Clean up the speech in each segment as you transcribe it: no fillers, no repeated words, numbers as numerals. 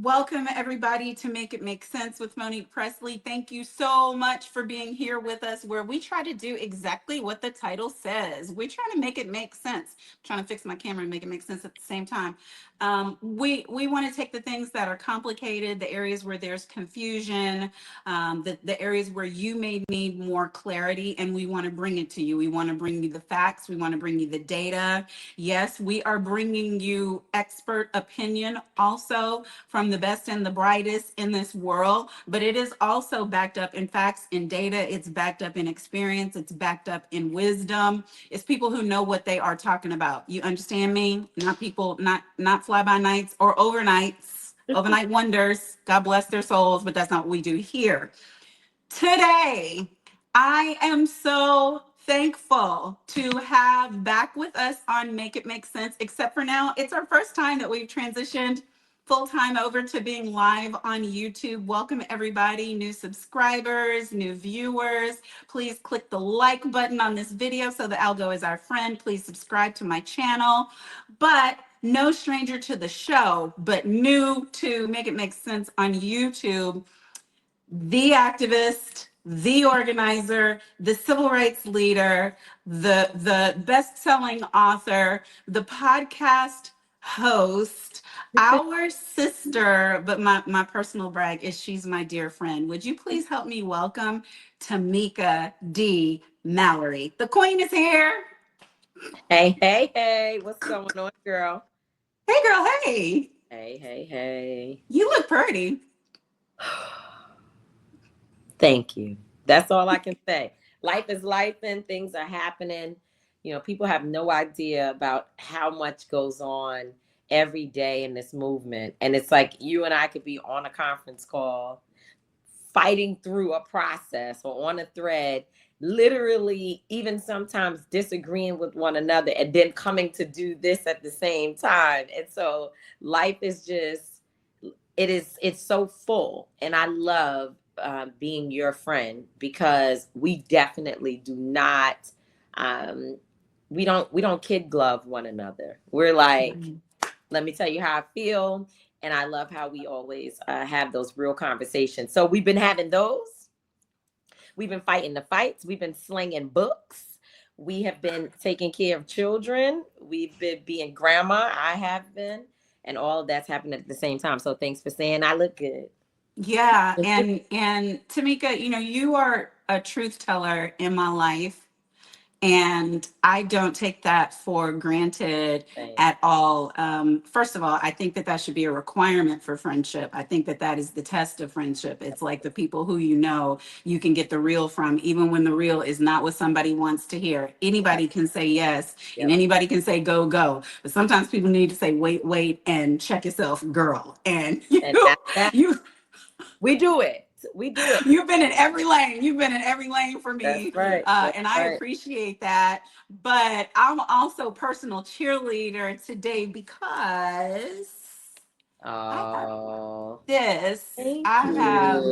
Welcome, everybody, to Make It Make Sense with Monique Pressley. Thank you so much for being here with us, where we try to do exactly what the title says. We try to make it make sense. I'm trying to fix my camera and make it make sense at the same time. We want to take the things that are complicated, the areas where there's confusion, the areas where you may need more clarity, and we want to bring it to you. We want to bring you the facts. We want to bring you the data. Yes, we are bringing you expert opinion also from the best and the brightest in this world, but it is also backed up in facts and data. It's backed up in experience. It's backed up in wisdom. It's people who know what they are talking about. You understand me? Not people, not fly-by-nights or overnight wonders. God bless their souls, but that's not what we do here. Today, I am so thankful to have back with us on Make It Make Sense, except for now, it's our first time that we've transitioned full-time over to being live on YouTube. Welcome everybody, new subscribers, new viewers. Please click the like button on this video so the algo is our friend. Please subscribe to my channel. But no stranger to the show, but new to Make It Make Sense on YouTube, the activist, the organizer, the civil rights leader, the best-selling author, the podcast host, our sister, but my personal brag is she's my dear friend. Would you please help me welcome Tamika D. Mallory? The queen is here. Hey, what's going on, girl? Hey, girl, hey. Hey. You look pretty. Thank you. That's all I can say. Life is life and things are happening. People have no idea about how much goes on every day in this movement. And it's like you and I could be on a conference call, fighting through a process or on a thread, literally even sometimes disagreeing with one another and then coming to do this at the same time. And so life is just, it's so full. And I love being your friend, because we definitely do not, we don't kid glove one another. We're like, let me tell you how I feel. And I love how we always have those real conversations. So we've been having those. We've been fighting the fights. We've been slinging books. We have been taking care of children. We've been being grandma. I have been. And all of that's happened at the same time. So thanks for saying I look good. Yeah, and Tamika, you are a truth teller in my life. And I don't take that for granted at all. First of all, I think that should be a requirement for friendship. I think that is the test of friendship. It's like the people who you can get the real from, even when the real is not what somebody wants to hear. Anybody can say yes, and anybody can say go. But sometimes people need to say wait, and check yourself, girl. And we do it. You've been in every lane. You've been in every lane for me. That's right. And I appreciate that. But I'm also personal cheerleader today because I have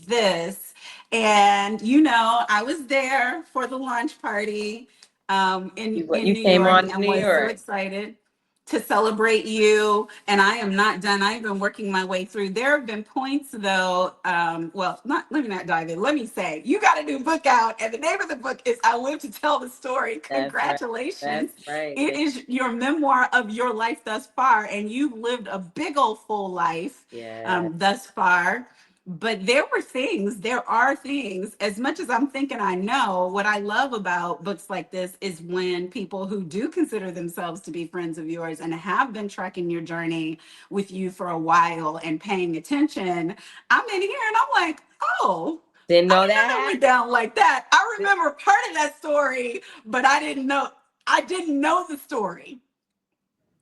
this. And, I was there for the launch party in New York. And was so excited to celebrate you. And I am not done. I've been working my way through. There have been points though. Let me not dive in. Let me say, you got a new book out, and the name of the book is I Live to Tell the Story. Congratulations. That's right. It is your memoir of your life thus far. And you've lived a big old full life thus far. But there are things, as much as I'm thinking I know, what I love about books like this is when people who do consider themselves to be friends of yours and have been tracking your journey with you for a while and paying attention, I'm in here and I'm like, oh, didn't know that went down like that. I remember part of that story, but I didn't know the story.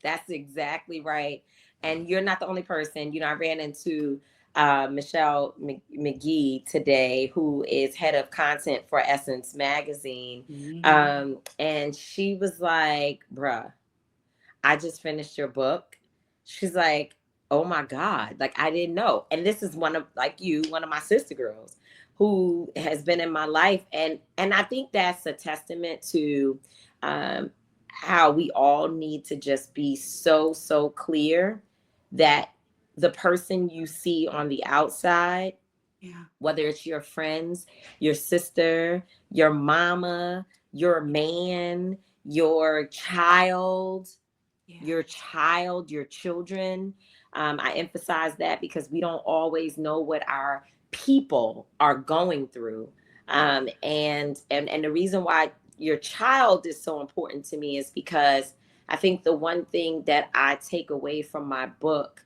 That's exactly right. And you're not the only person. I ran into Michelle McGee today, who is head of content for Essence Magazine. And she was like, bruh, I just finished your book. She's like, oh my God, like I didn't know. And this is one of my sister girls who has been in my life. And I think that's a testament to how we all need to just be so clear that the person you see on the outside, Yeah. whether it's your friends, your sister, your mama, your man, your child, Yeah. your children. I emphasize that because we don't always know what our people are going through. And the reason why your child is so important to me is because I think the one thing that I take away from my book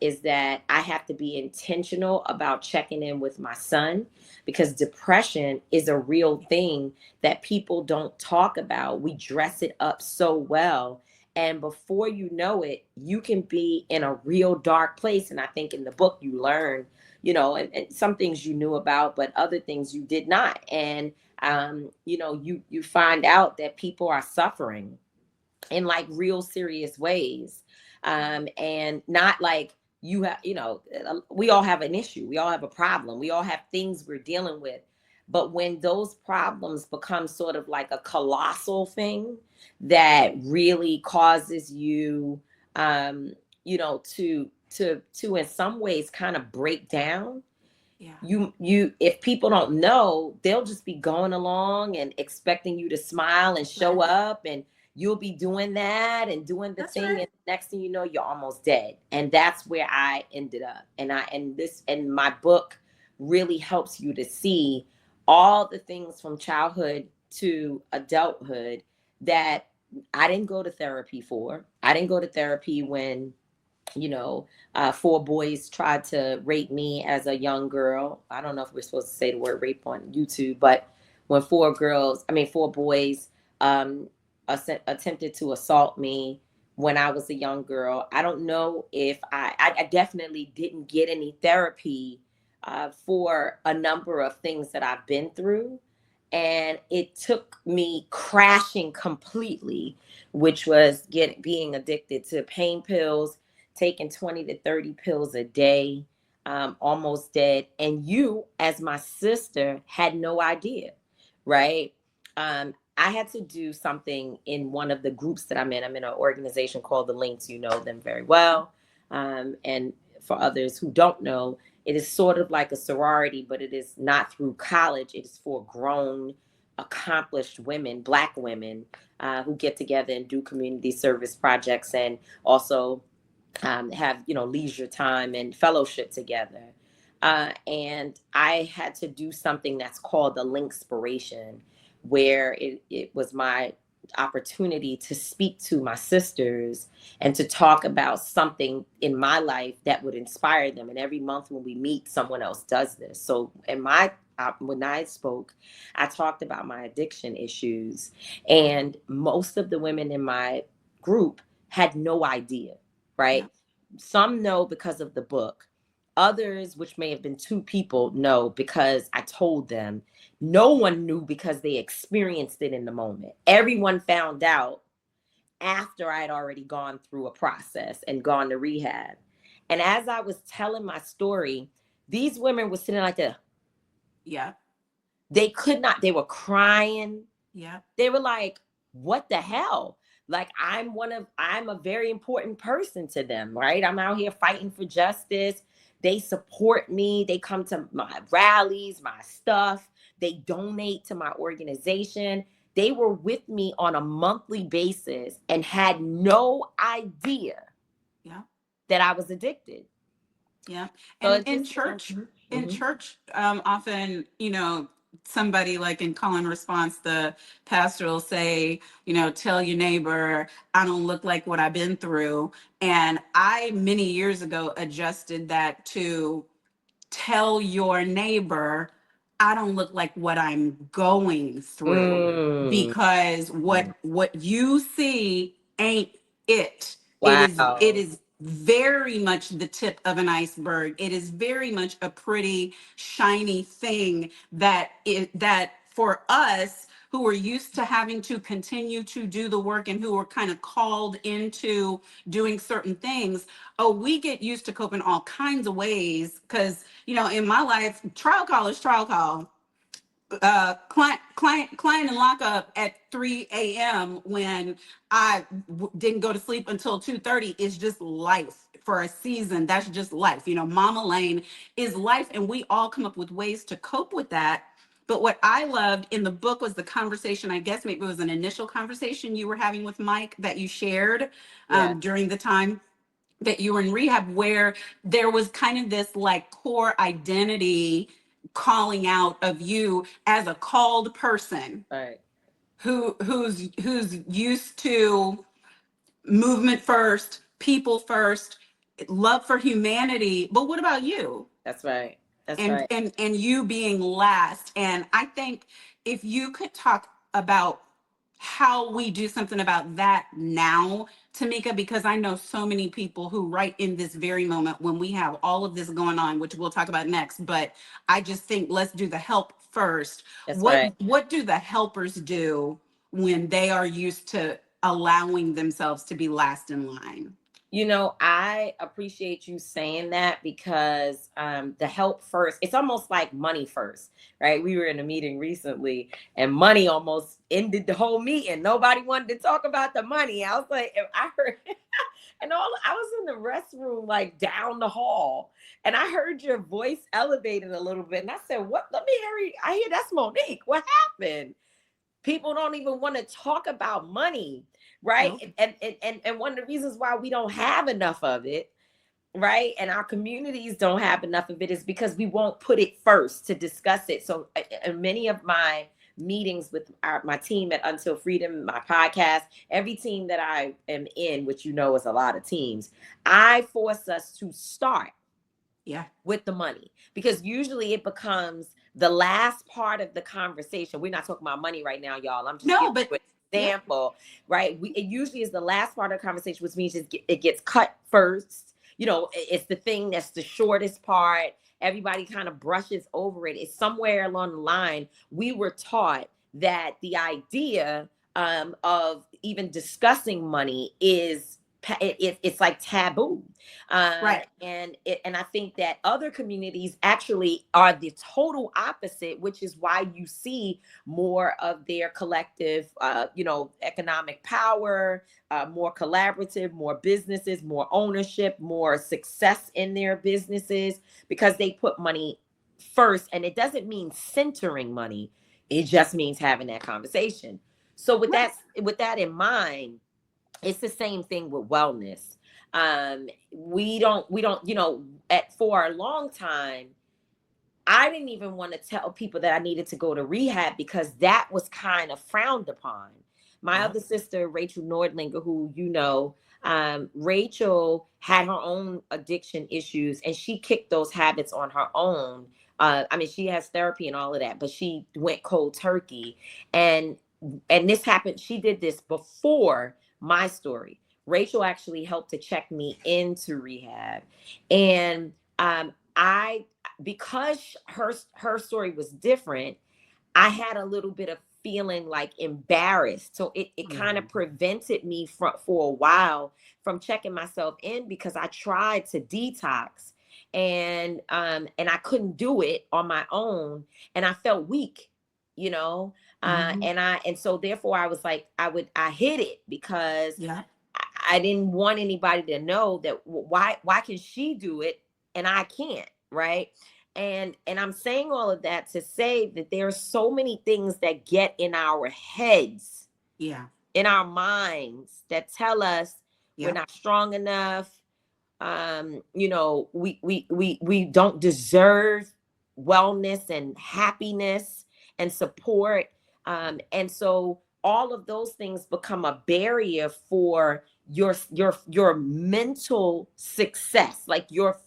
is that I have to be intentional about checking in with my son, because depression is a real thing that people don't talk about. We dress it up so well. And before you know it, you can be in a real dark place. And I think in the book, you learn, and some things you knew about, but other things you did not. And, you find out that people are suffering in like real serious ways, and not like you have, we all have an issue, we all have a problem, we all have things we're dealing with. But when those problems become sort of like a colossal thing that really causes you, to in some ways kind of break down, Yeah. if people don't know, they'll just be going along and expecting you to smile and show Right. up, and you'll be doing that and doing the That's thing, right. and next thing you know, you're almost dead. And that's where I ended up. And my book really helps you to see all the things from childhood to adulthood that I didn't go to therapy for. I didn't go to therapy when, 4 boys tried to rape me as a young girl. I don't know if we're supposed to say the word rape on YouTube, but when 4 boys attempted to assault me when I was a young girl, I don't know if I definitely didn't get any therapy for a number of things that I've been through. And it took me crashing completely, which was being addicted to pain pills, taking 20 to 30 pills a day, almost dead. And you, as my sister, had no idea, right? I had to do something in one of the groups that I'm in. I'm in an organization called The Links. You know them very well. And for others who don't know, it is sort of like a sorority, but it is not through college. It is for grown, accomplished women, Black women, who get together and do community service projects, and also have leisure time and fellowship together. And I had to do something that's called the Linkspiration, where it was my opportunity to speak to my sisters and to talk about something in my life that would inspire them. And every month when we meet, someone else does this. So when I spoke, I talked about my addiction issues, and most of the women in my group had no idea, Yeah. right? Some know because of the book. Others, which may have been 2 people, know because I told them. No one knew because they experienced it in the moment. Everyone found out after I'd already gone through a process and gone to rehab. And as I was telling my story, these women were sitting like that. Yeah. They could not, they were crying. Yeah. They were like, what the hell? Like, I'm a very important person to them, right? I'm out here fighting for justice. They support me. They come to my rallies, my stuff. They donate to my organization. They were with me on a monthly basis and had no idea Yeah. that I was addicted. Yeah. So And it just, in mhm. church, often, somebody like in call and response, the pastor will say, tell your neighbor, I don't look like what I've been through. And I, many years ago, adjusted that to tell your neighbor, I don't look like what I'm going through, Mm, because what you see ain't it. It wow. is very much the tip of an iceberg. It is very much a pretty shiny thing that for us who are used to having to continue to do the work and who are kind of called into doing certain things, oh, we get used to coping all kinds of ways. Because, in my life, trial call is trial call. Client and lockup at 3 a.m. when I didn't go to sleep until 2:30 is just life for a season. That's just life. You know, Mama Lane is life, and we all come up with ways to cope with that. But what I loved in the book was the conversation, I guess maybe it was an initial conversation you were having with Mike that you shared Yeah, during the time that you were in rehab, where there was kind of this like core identity calling out of you as a called person right. who's used to movement first, people first, love for humanity. But what about you? That's right. That's and right. and you being last. And I think if you could talk about how we do something about that now, Tamika, because I know so many people who right in this very moment when we have all of this going on, which we'll talk about next, but I just think let's do the help first. That's what right. what do the helpers do when they are used to allowing themselves to be last in line? You know, I appreciate you saying that because the help first, it's almost like money first, right? We were in a meeting recently and money almost ended the whole meeting. Nobody wanted to talk about the money. I was like, I heard, and all I was in the restroom, like down the hall, and I heard your voice elevated a little bit. And I said, what? Let me hurry. I hear that's Monique. What happened? People don't even want to talk about money, right? Nope. And one of the reasons why we don't have enough of it, right, and our communities don't have enough of it is because we won't put it first to discuss it. So many of my meetings with my team at Until Freedom, my podcast, every team that I am in, which you know is a lot of teams, I force us to start Yeah. with the money, because usually it becomes the last part of the conversation. We're not talking about money right now, y'all. I'm just No, giving but you an yeah. example, right? It usually is the last part of the conversation, which means it gets cut first. You know, it's the thing that's the shortest part. Everybody kind of brushes over it. It's somewhere along the line we were taught that the idea of even discussing money is it's like taboo. Right. And I think that other communities actually are the total opposite, which is why you see more of their collective, economic power, more collaborative, more businesses, more ownership, more success in their businesses, because they put money first. And it doesn't mean centering money; it just means having that conversation. So Right. with that in mind, it's the same thing with wellness. We don't, for a long time, I didn't even want to tell people that I needed to go to rehab because that was kind of frowned upon. My Yep. other sister, Rachel Nordlinger, who you know, Rachel had her own addiction issues and she kicked those habits on her own. I mean, she has therapy and all of that, but she went cold turkey. And this happened, she did this before my story. Rachel actually helped to check me into rehab. And I because her story was different, I had a little bit of feeling like embarrassed. So it Yeah. kind of prevented me from for a while from checking myself in, because I tried to detox and I couldn't do it on my own, and I felt weak, you know. Hmm. And so therefore I was like, I hid it because Yeah. I didn't want anybody to know that why can she do it and I can't, right? And I'm saying all of that to say that there are so many things that get in our heads, Yeah. in our minds, that tell us we're Yep. not strong enough. We don't deserve wellness and happiness and support. And so all of those things become a barrier for your mental success. Like you're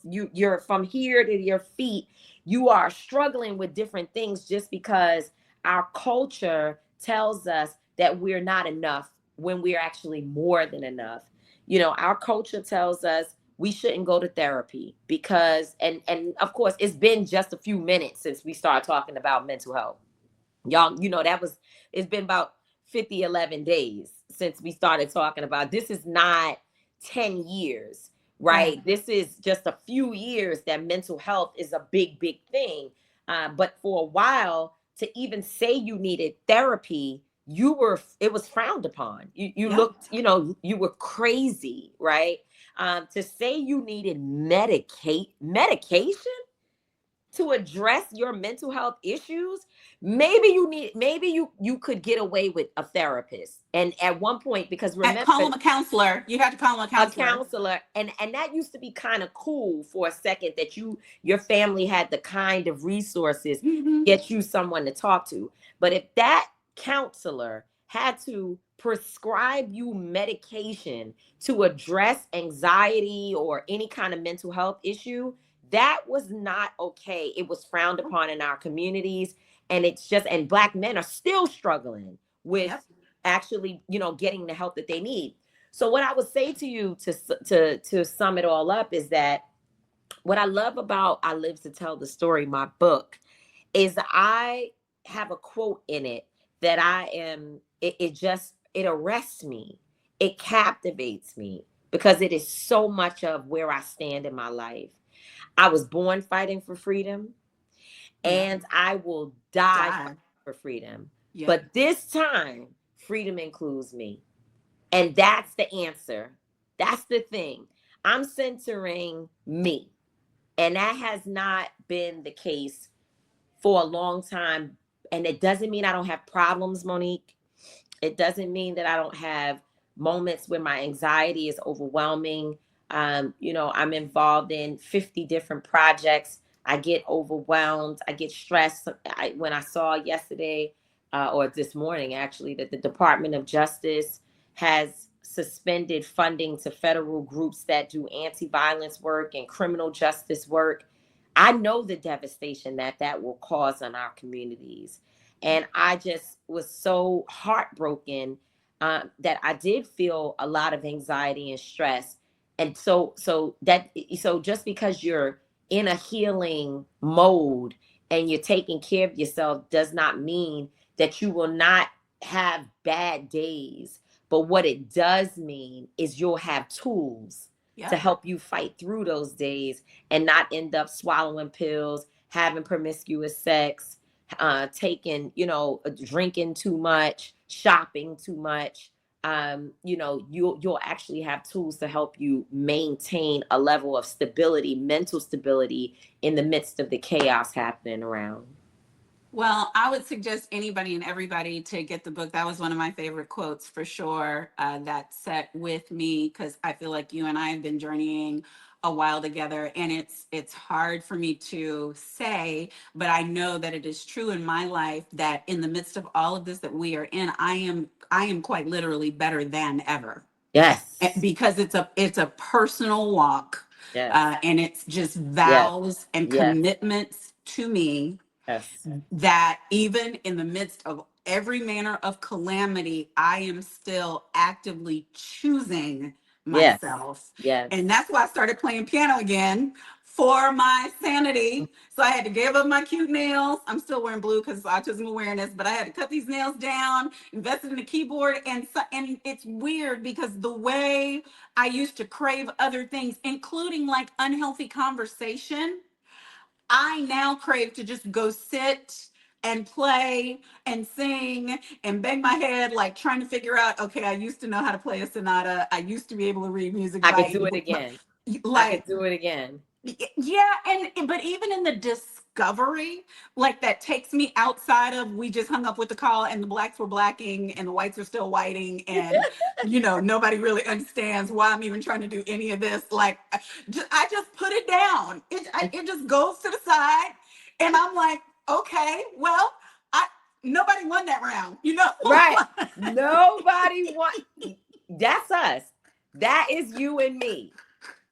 from here to your feet, you are struggling with different things just because our culture tells us that we're not enough when we're actually more than enough. You know, our culture tells us we shouldn't go to therapy because and of course it's been just a few minutes since we started talking about mental health. Y'all, it's been about 11 days since we started talking about this. Is not 10 years, Right. right? This is just a few years that mental health is a big thing. But for a while, to even say you needed therapy it was frowned upon. You Yep. looked, you were crazy, right? To say you needed medication to address your mental health issues, maybe you could get away with a therapist. And at one point, because Call remember, him a counselor. You had to call him a a counselor. counselor, and that used to be kind of cool for a second, that your family had the kind of resources Mm-hmm. get you someone to talk to. But if that counselor had to prescribe you medication to address anxiety or any kind of mental health issue, that was not okay. It was frowned upon in our communities. And it's just, and Black men are still struggling with Yep. actually, getting the help that they need. So what I would say to you to sum it all up is that what I love about I Live to Tell the Story, my book, is I have a quote in it that it arrests me. It captivates me because it is so much of where I stand in my life. I was born fighting for freedom, Yep. and I will die Die. fighting for freedom. Yep. But this time, freedom includes me. And that's the answer. That's the thing. I'm centering me. And that has not been the case for a long time. And it doesn't mean I don't have problems, Monique. It doesn't mean that I don't have moments where my anxiety is overwhelming. I'm involved in 50 different projects. I get overwhelmed. I get stressed. When I saw yesterday, or this morning actually, that the Department of Justice has suspended funding to federal groups that do anti-violence work and criminal justice work. I know the devastation that will cause on our communities. And I just was so heartbroken, that I did feel a lot of anxiety and stress. And so just because you're in a healing mode and you're taking care of yourself does not mean that you will not have bad days. But what it does mean is you'll have tools to Yep. help you fight through those days and not end up swallowing pills, having promiscuous sex, taking, drinking too much, shopping too much. You'll actually have tools to help you maintain a level of stability, mental stability, in the midst of the chaos happening around. Well, I would suggest anybody and everybody to get the book. That was one of my favorite quotes for sure. That set with me because I feel like you and I have been journeying a while together, and it's hard for me to say, but I know that it is true in my life that in the midst of all of this that we are in, I am quite literally better than ever. Yes. Because it's a personal walk, Yes. and it's just Yes. vows and Yes. commitments to me Yes. that even in the midst of every manner of calamity, I am still actively choosing Yes. myself. Yes. And that's why I started playing piano again for my sanity. So I had to give up my cute nails. I'm still wearing blue because it's autism awareness, but I had to cut these nails down, invested in a keyboard. And it's weird because the way I used to crave other things, including like unhealthy conversation, I now crave to just go sit and play and sing and bang my head, like trying to figure out, okay, I used to know how to play a sonata. I used to be able to read music I could by do it again. I could like, do it again. yeah. And but even in the discovery, like that takes me outside of we just hung up with the call and the blacks were blacking and the whites are still whiting, and nobody really understands why I'm even trying to do any of this. Like I just put it down. It just goes to the side, and I'm like, okay, well, I nobody won that round. Right. Nobody want. That's us. That is you and me.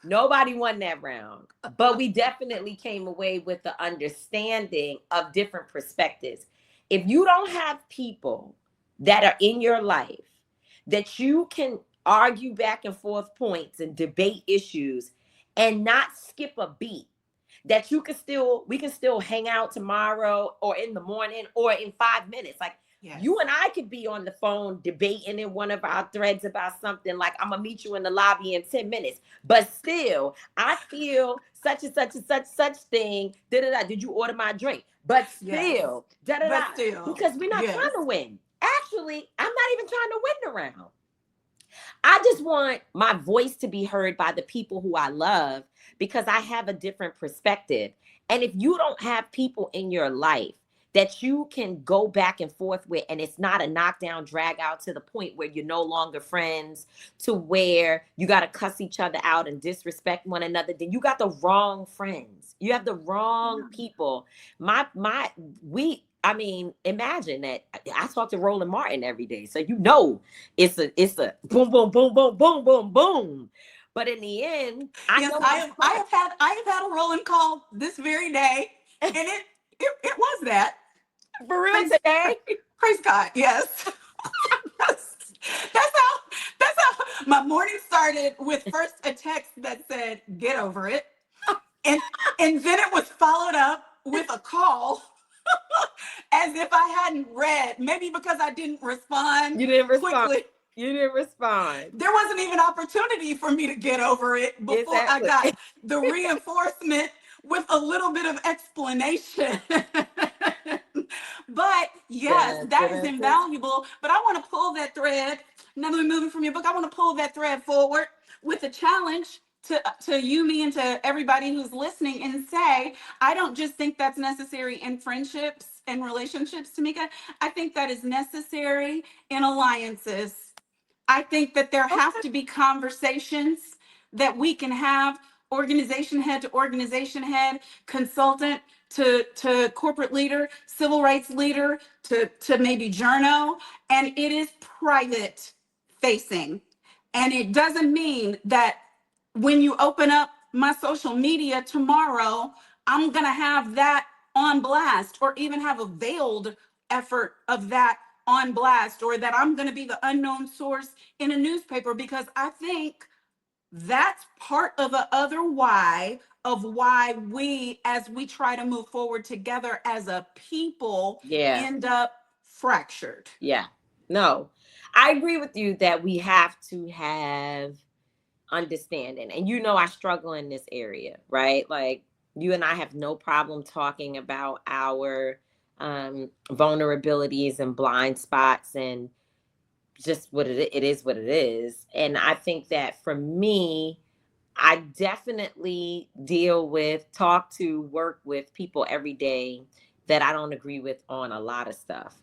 Nobody won that round, but we definitely came away with the understanding of different perspectives. If you don't have people that are in your life that you can argue back and forth points and debate issues and not skip a beat, that we can still hang out tomorrow or in the morning or in 5 minutes. Like, Yes. you and I could be on the phone debating in one of our threads about something, like I'm gonna meet you in the lobby in 10 minutes, but still I feel such and such and such thing. Da da da. Did you order my drink? But Yes. still, da da But da. still, Because we're not yes. trying to win. Actually, I'm not even trying to win the round. I just want my voice to be heard by the people who I love because I have a different perspective. And if you don't have people in your life that you can go back and forth with, and it's not a knockdown, drag out to the point where you're no longer friends, to where you got to cuss each other out and disrespect one another, then you got the wrong friends. You have the wrong people. I mean, imagine that. I talk to Roland Martin every day. So it's a boom, boom, boom, boom, boom, boom, boom. But in the end, I Yes, know I have had a rolling call this very day, and it was that. for real Praise, today. praise God. Yes. That's how my morning started, with first a text that said, "Get over it." And then it was followed up with a call, as if I hadn't read, maybe because I didn't respond You didn't respond. quickly. You didn't respond. There wasn't even opportunity for me to get over it before I Exactly. got the reinforcement with a little bit of explanation. But yes, Dun, that dun, is dun, dun. invaluable. But I want to pull that thread. Now that we're moving from your book, I want to pull that thread forward with a challenge to you, me, and to everybody who's listening, and say, I don't just think that's necessary in friendships and relationships, Tamika. I think that is necessary in alliances. I think that there have to be conversations that we can have, organization head to organization head, consultant to corporate leader, civil rights leader to maybe journo, and it is private facing. And it doesn't mean that when you open up my social media tomorrow, I'm going to have that on blast, or even have a veiled effort of that on blast, or that I'm going to be the unknown source in a newspaper, because I think that's part of the other why of why we, as we try to move forward together as a people, Yeah. end up fractured. Yeah. No, I agree with you that we have to have understanding. And I struggle in this area, right? Like, you and I have no problem talking about our vulnerabilities and blind spots, and just it is what it is. And I think that for me, I definitely talk to, work with people every day that I don't agree with on a lot of stuff.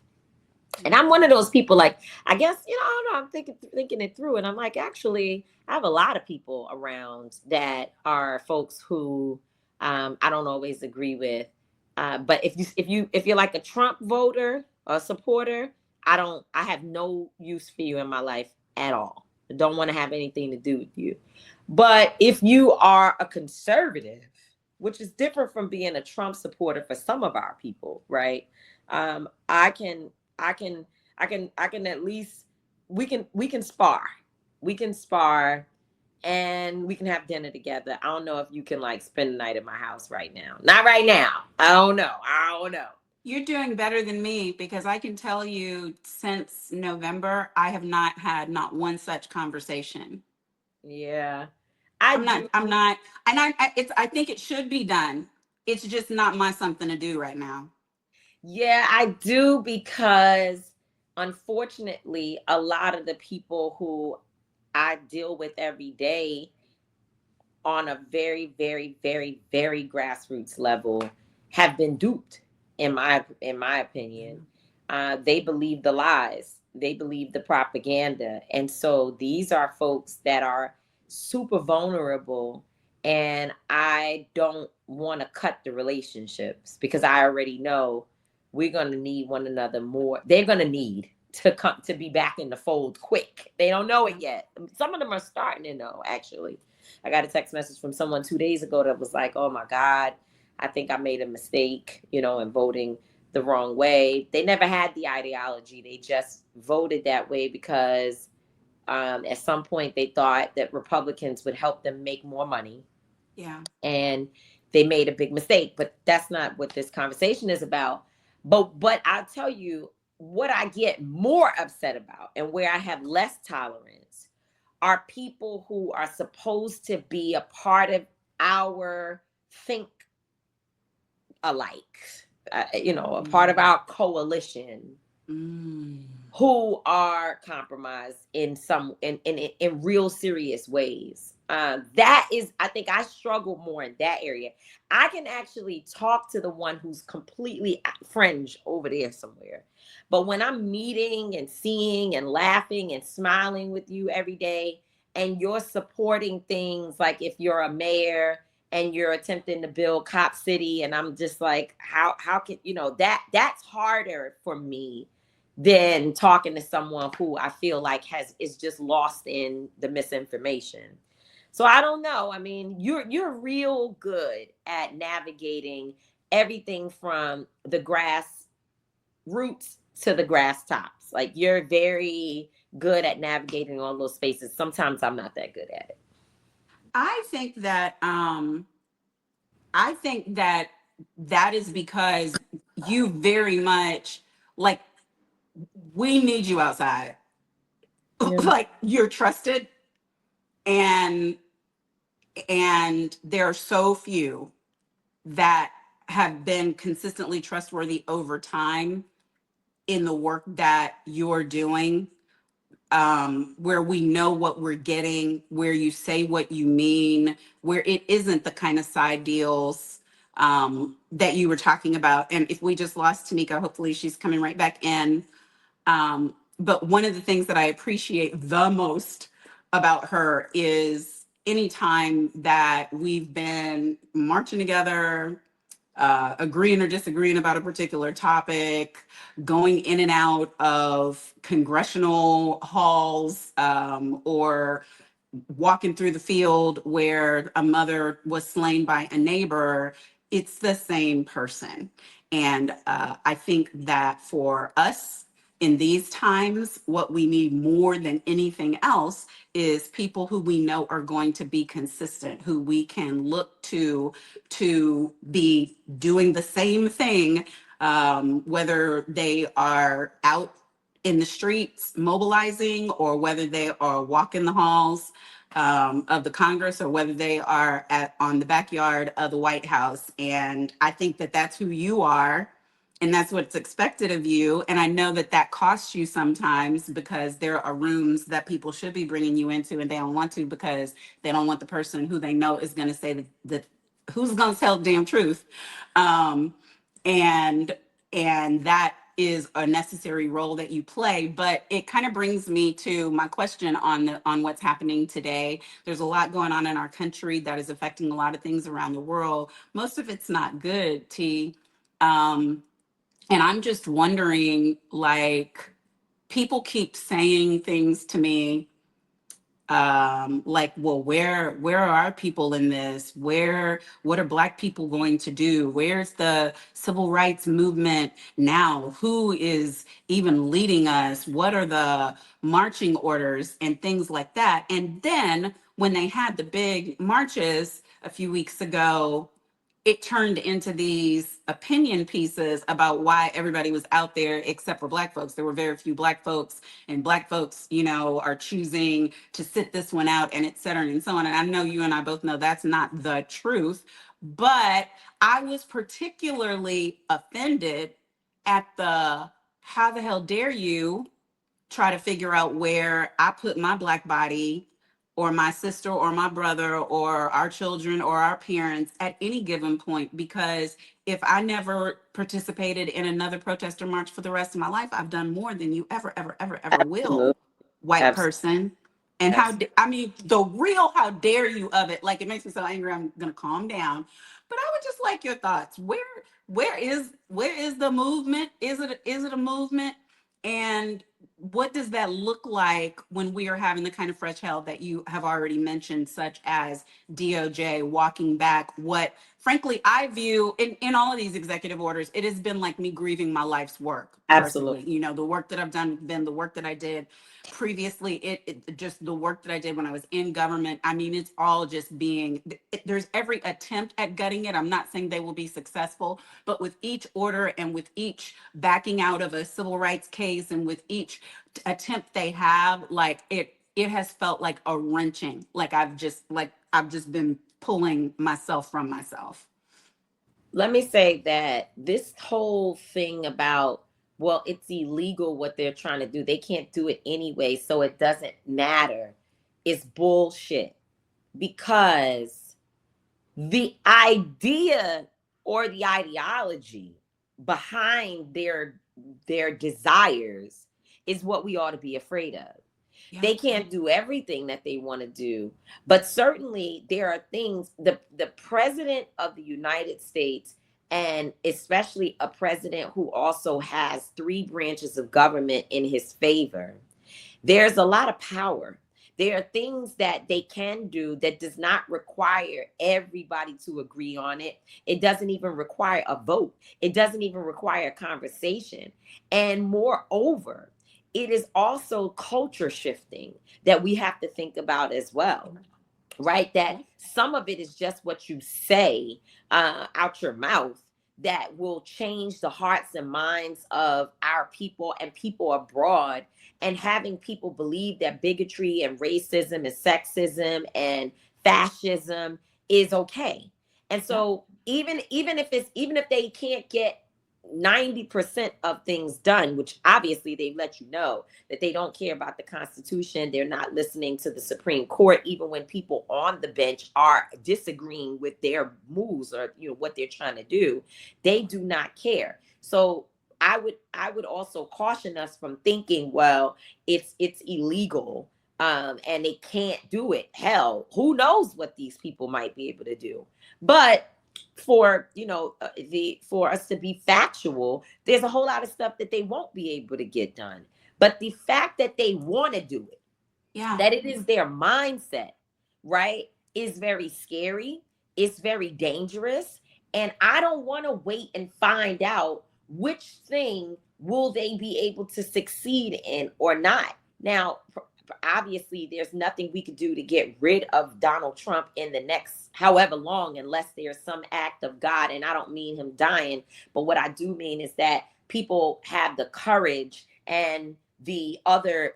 And I'm one of those people, like, I guess, I don't know, I'm thinking it through. And I'm like, actually, I have a lot of people around that are folks who I don't always agree with. But if you're like a Trump voter or supporter, I have no use for you in my life at all. I don't want to have anything to do with you. But if you are a conservative, which is different from being a Trump supporter for some of our people, right? I can I can I can at least, we can spar. We can spar and we can have dinner together. I don't know if you can like spend the night at my house right now. Not right now. I don't know. I don't know. You're doing better than me, because I can tell you, since November, I have not had not one such conversation. Yeah. I do. I'm not, and I think it should be done. It's just not my something to do right now. Yeah, I do, because unfortunately a lot of the people who I deal with every day on a very, very, very, very grassroots level have been duped. In my opinion, they believe the lies, they believe the propaganda, and so these are folks that are super vulnerable. And I don't want to cut the relationships because I already know we're going to need one another more. They're going to need to come to be back in the fold quick. They don't know it yet. Some of them are starting to know, actually. I got a text message from someone 2 days ago that was like, "Oh my God, I think I made a mistake, in voting the wrong way." They never had the ideology. They just voted that way because at some point they thought that Republicans would help them make more money. Yeah. And they made a big mistake. But that's not what this conversation is about. But I'll tell you what I get more upset about, and where I have less tolerance, are people who are supposed to be a part of our think alike, a part of our coalition, Mm. who are compromised in some in real serious ways. That is, I think I struggle more in that area. I can actually talk to the one who's completely fringe over there somewhere, but when I'm meeting and seeing and laughing and smiling with you every day, and you're supporting things like if you're a mayor and you're attempting to build Cop City, and I'm just like, how can you know that's harder for me than talking to someone who I feel like is just lost in the misinformation. So I don't know. I mean, you're real good at navigating everything from the grass roots to the grass tops. Like you're very good at navigating all those spaces. Sometimes I'm not that good at it. I think that I think that that is because you very much like we need you outside. Yeah. Like you're trusted, and there are so few that have been consistently trustworthy over time in the work that you're doing, where we know what we're getting, where you say what you mean, where it isn't the kind of side deals that you were talking about. And if we just lost Tamika, hopefully she's coming right back in. But one of the things that I appreciate the most about her is anytime that we've been marching together, agreeing or disagreeing about a particular topic, going in and out of congressional halls, or walking through the field where a mother was slain by a neighbor, it's the same person. And I think that for us in these times, what we need more than anything else is people who we know are going to be consistent, who we can look to be doing the same thing, whether they are out in the streets mobilizing or whether they are walking the halls of the Congress or whether they are on the backyard of the White House. And I think that that's who you are. And that's what's expected of you. And I know that that costs you sometimes because there are rooms that people should be bringing you into and they don't want to because they don't want the person who they know is going to say that who's going to tell the damn truth. Um, and that is a necessary role that you play. But it kind of brings me to my question on what's happening today. There's a lot going on in our country that is affecting a lot of things around the world. Most of it's not good, T. Um, and I'm just wondering, like, people keep saying things to me, like, well, where are our people in this? What are Black people going to do? Where's the civil rights movement now? Who is even leading us? What are the marching orders and things like that? And then when they had the big marches a few weeks ago, it turned into these opinion pieces about why everybody was out there except for Black folks. There were very few Black folks, and Black folks, are choosing to sit this one out, and et cetera, and so on. And I know you and I both know that's not the truth, but I was particularly offended at the how the hell dare you try to figure out where I put my Black body or my sister or my brother or our children or our parents at any given point. Because if I never participated in another protest or march for the rest of my life, I've done more than you ever, ever, ever, ever will, Absolutely. white Absolutely. person. And I mean, the real how dare you of it, like it makes me so angry, I'm gonna calm down. But I would just like your thoughts. Where is the movement? Is it a movement? And what does that look like when we are having the kind of fresh hell that you have already mentioned, such as DOJ walking back what, frankly, I view in all of these executive orders, it has been like me grieving my life's work Absolutely. personally. The work that I've done, been the work that I did previously, it just the work that I did when I was in government. I mean, it's all just there's every attempt at gutting it. I'm not saying they will be successful, but with each order and with each backing out of a civil rights case and with each attempt they have, like it has felt like a wrenching, like I've just been pulling myself from myself. Let me say that this whole thing about well, it's illegal what they're trying to do. They can't do it anyway, so it doesn't matter. It's bullshit. Because the idea or the ideology behind their desires is what we ought to be afraid of. Yeah. They can't do everything that they want to do, but certainly there are things. The president of the United States, and especially a president who also has three branches of government in his favor, there's a lot of power. There are things that they can do that does not require everybody to agree on it. It doesn't even require a vote. It doesn't even require a conversation. And moreover, it is also culture shifting that we have to think about as well, right? That some of it is just what you say out your mouth that will change the hearts and minds of our people and people abroad, and having people believe that bigotry and racism and sexism and fascism is okay. And so even if they can't get 90% of things done, which obviously they've let you know that they don't care about the Constitution. They're not listening to the Supreme Court, even when people on the bench are disagreeing with their moves or what they're trying to do. They do not care. So I would also caution us from thinking, well, it's illegal and they can't do it. Hell, who knows what these people might be able to do? But for for us to be factual, there's a whole lot of stuff that they won't be able to get done. But the fact that they want to do it, Yeah. that it is their mindset, right, is very scary. It's very dangerous. And I don't want to wait and find out which thing will they be able to succeed in or not. Now, obviously, there's nothing we could do to get rid of Donald Trump in the next however long, unless there's some act of God. And I don't mean him dying, but what I do mean is that people have the courage, and the other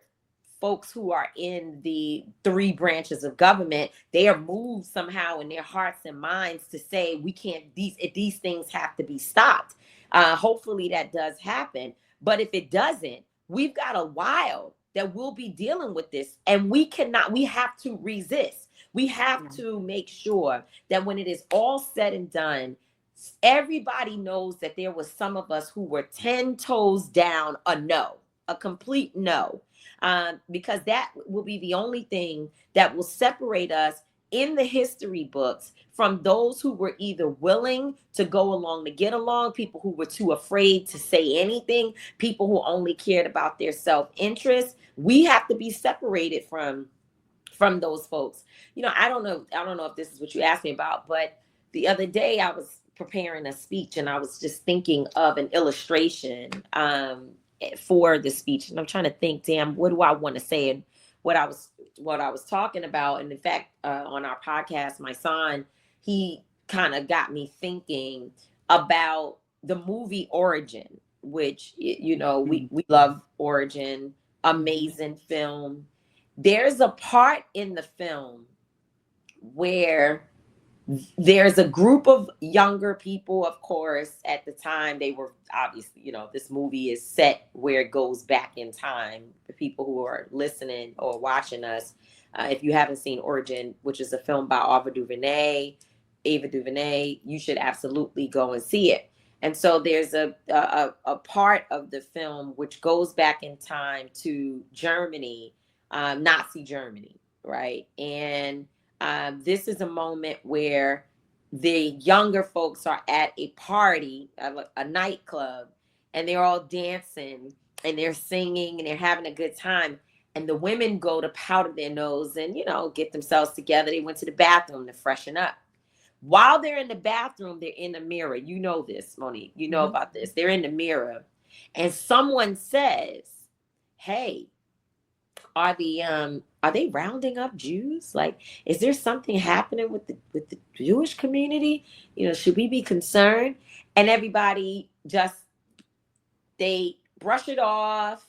folks who are in the three branches of government, they are moved somehow in their hearts and minds to say, we can't, these things have to be stopped. Hopefully that does happen. But if it doesn't, we've got a while that we'll be dealing with this, and we have to resist. We have to make sure that when it is all said and done, everybody knows that there was some of us who were 10 toes down a no, a complete no, because that will be the only thing that will separate us in the history books from those who were either willing to go along to get along, people who were too afraid to say anything, people who only cared about their self-interest. We have to be separated from those folks. I don't know if this is what you asked me about, but the other day I was preparing a speech and I was just thinking of an illustration for the speech, and I'm trying to think, damn, what do I want to say? And what I was talking about, and in fact, on our podcast, my son, he kind of got me thinking about the movie Origin, which we love Origin, amazing film. There's a part in the film where there's a group of younger people. Of course, at the time, they were obviously, this movie is set where it goes back in time. For people who are listening or watching us, if you haven't seen Origin, which is a film by Ava DuVernay, you should absolutely go and see it. And so there's a part of the film which goes back in time to Germany, Nazi Germany, right? And this is a moment where the younger folks are at a party, a nightclub, and they're all dancing and they're singing and they're having a good time. And the women go to powder their nose and, get themselves together. They went to the bathroom to freshen up. While they're in the bathroom, they're in the mirror. You know this, Monique. You know about this. They're in the mirror. And someone says, hey, are they rounding up Jews? Like, is there something happening with the Jewish community? Should we be concerned? And everybody they brush it off.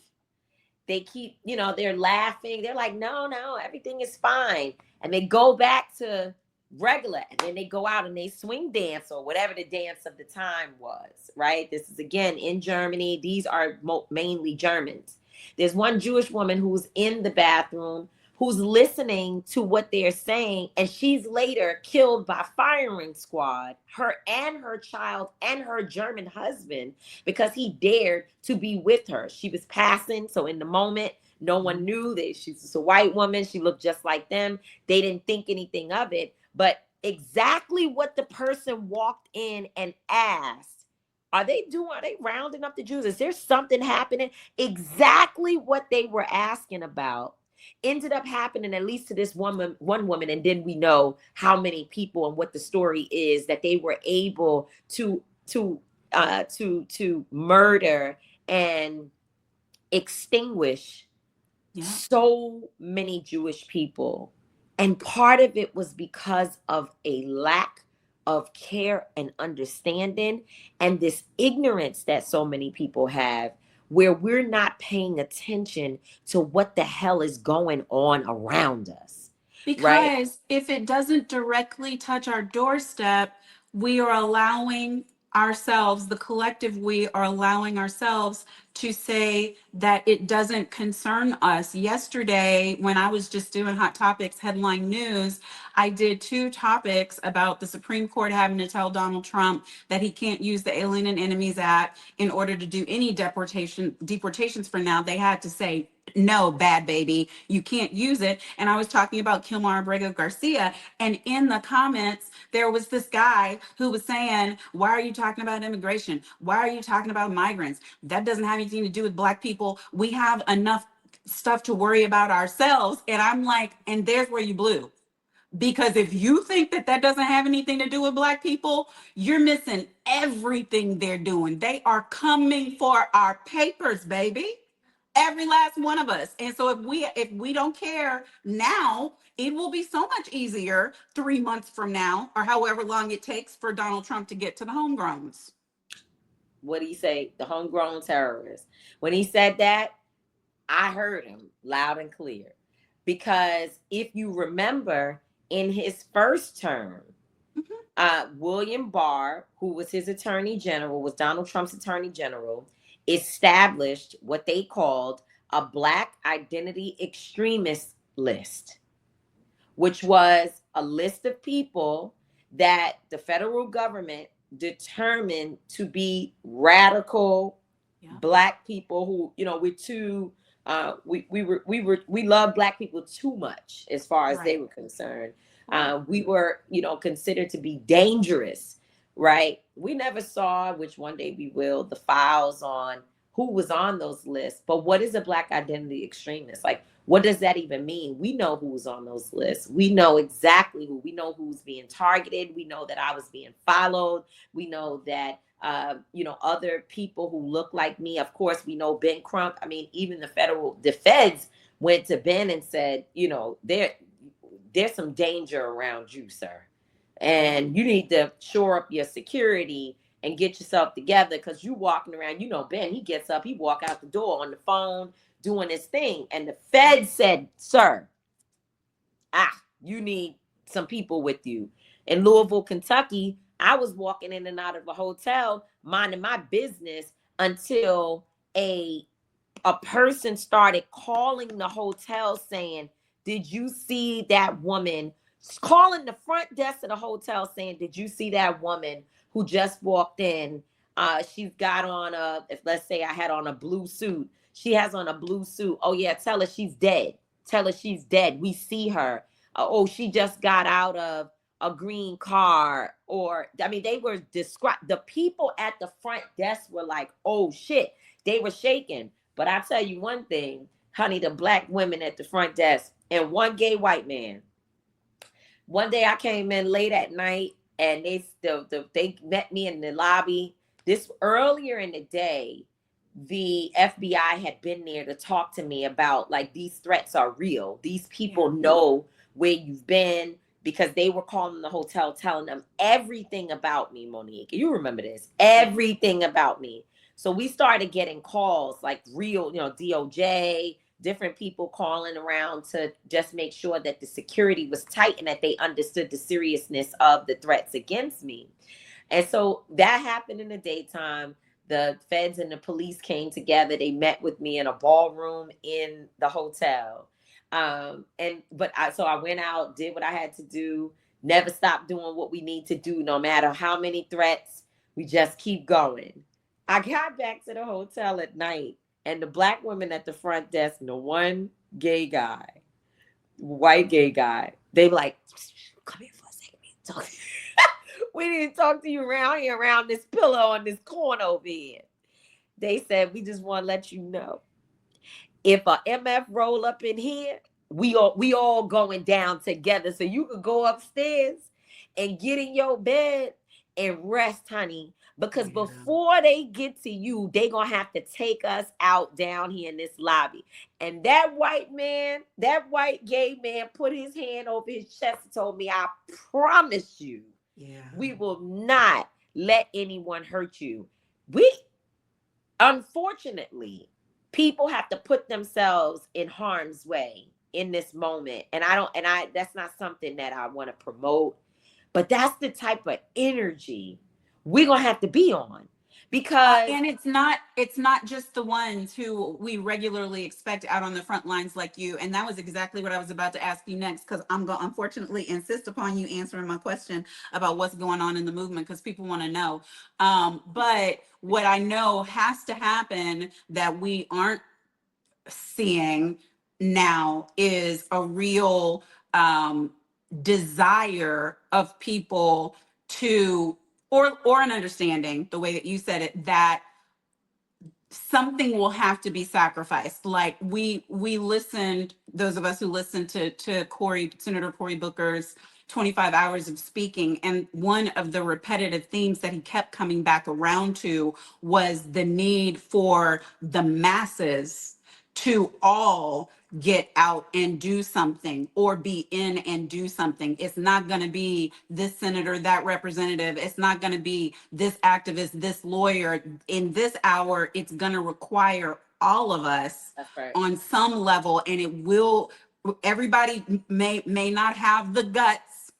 They keep, they're laughing. They're like, no, everything is fine. And they go back to regular, and then they go out and they swing dance or whatever the dance of the time was, right? This is again in Germany. These are mainly Germans. There's one Jewish woman who's in the bathroom who's listening to what they're saying, and she's later killed by firing squad, her and her child and her German husband, because he dared to be with her. She was passing, so in the moment no one knew that she's a white woman, she looked just like them, they didn't think anything of it. But exactly what the person walked in and asked, are they rounding up the Jews? Is there something happening? Exactly what they were asking about ended up happening, at least to this one woman. And then we know how many people and what the story is that they were able to murder and extinguish so many Jewish people. And part of it was because of a lack of care and understanding, and this ignorance that so many people have, where we're not paying attention to what the hell is going on around us. Because right? if it doesn't directly touch our doorstep, we are allowing ourselves, the collective, we are allowing ourselves to say that it doesn't concern us. Yesterday, when I was just doing Hot Topics headline news, I did 2 topics about the Supreme Court having to tell Donald Trump that he can't use the Alien and Enemies Act in order to do any deportations for now. They had to say, no, bad baby, you can't use it. And I was talking about Kilmar Abrego Garcia. And in the comments, there was this guy who was saying, why are you talking about immigration? Why are you talking about migrants? That doesn't have anything to do with Black people. We have enough stuff to worry about ourselves. And I'm like, and there's where you blew. Because if you think that that doesn't have anything to do with Black people, you're missing everything they're doing. They are coming for our papers, baby. Every last one of us. And so if we don't care now, it will be so much easier 3 months from now, or however long it takes for Donald Trump to get to the homegrowns. What did he say? The homegrown terrorists. When he said that, I heard him loud and clear. Because if you remember, in his first term, William Barr, who was his attorney general, was Donald Trump's attorney general, established what they called a Black identity extremist list, which was a list of people that the federal government determined to be radical Black people who, we're too we love Black people too much as far as they were concerned. We were, considered to be dangerous, right? We never saw, which one day we will, the files on who was on those lists. But what is a Black identity extremist? Like, what does that even mean? We know who's on those lists. We know exactly who. We know who's being targeted. We know that I was being followed. We know that other people who look like me. Of course, we know Ben Crump. I mean, even the feds went to Ben and said, there's some danger around you, sir. And you need to shore up your security and get yourself together, because you walking around, Ben, he gets up, he walk out the door on the phone doing his thing. And the feds said, sir, you need some people with you. In Louisville, Kentucky, I was walking in and out of a hotel, minding my business, until a person started calling the hotel saying, did you see that woman? Calling the front desk of the hotel saying, did you see that woman who just walked in? She's got on let's say I had on a blue suit. She has on a blue suit. Oh yeah, tell her she's dead. Tell her she's dead. We see her. She just got out of a green car. Or, I mean, they were the people at the front desk were like, oh shit, they were shaking. But I tell you one thing, honey, the Black women at the front desk and one gay white man. One day I came in late at night and they met me in the lobby. This earlier in the day, the FBI had been there to talk to me about, like, these threats are real. These people know where you've been, because they were calling the hotel telling them everything about me, Monique. You remember this. Everything about me. So we started getting calls, like real, DOJ, different people calling around to just make sure that the security was tight and that they understood the seriousness of the threats against me. And so that happened in the daytime. The feds and the police came together. They met with me in a ballroom in the hotel. So I went out, did what I had to do, never stopped doing what we need to do, no matter how many threats, we just keep going. I got back to the hotel at night, and the black woman at the front desk, the one gay guy, white gay guy, they like, come here for a second. Talk. We need to talk to you around here, around this pillow on this corner over here. They said, we just want to let you know, if a MF roll up in here, we all going down together. So you could go upstairs and get in your bed and rest, honey. Because before they get to you, they gonna have to take us out down here in this lobby. And that white man, that white gay man, put his hand over his chest and told me, I promise you, we will not let anyone hurt you. Unfortunately, people have to put themselves in harm's way in this moment. And that's not something that I want to promote, but that's the type of energy we're going to have to be on. Because and it's not just the ones who we regularly expect out on the front lines like you. And that was exactly what I was about to ask you next, because I'm going to unfortunately insist upon you answering my question about what's going on in the movement, because people want to know. But what I know has to happen that we aren't seeing now is a real desire of people to, or an understanding, the way that you said it, that something will have to be sacrificed. Like we listened, those of us who listened to Senator Cory Booker's 25 hours of speaking, and one of the repetitive themes that he kept coming back around to was the need for the masses to all get out and do something, or be in and do something. It's not going to be this senator, that representative. It's not going to be this activist, this lawyer. In this hour, it's going to require all of us on some level, and it will. Everybody may not have the guts,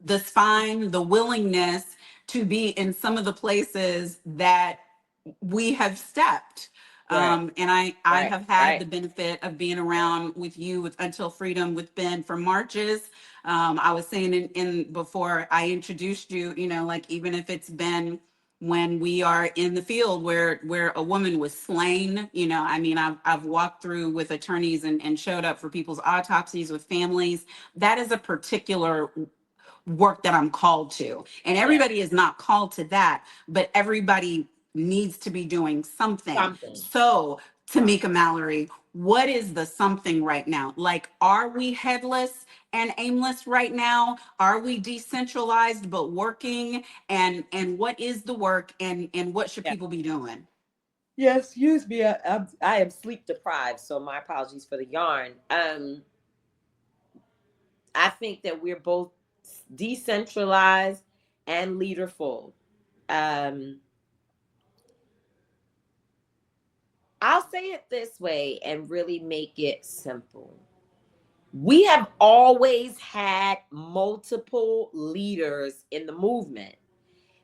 the spine, the willingness to be in some of the places that we have stepped. And I have had the benefit of being around with you with Until Freedom with Ben for marches. I was saying in before I introduced you, like, even if it's been when we are in the field where a woman was slain, I've walked through with attorneys and showed up for people's autopsies with families. That is a particular work that I'm called to. And everybody is not called to that, but everybody needs to be doing something. So, Tamika Mallory, what is the something right now? Like, are we headless and aimless right now? Are we decentralized but working? And what is the work, and what should people be doing? Yes, excuse me. I am sleep deprived, so my apologies for the yarn. I think that we're both decentralized and leaderful. I'll say it this way and really make it simple. We have always had multiple leaders in the movement.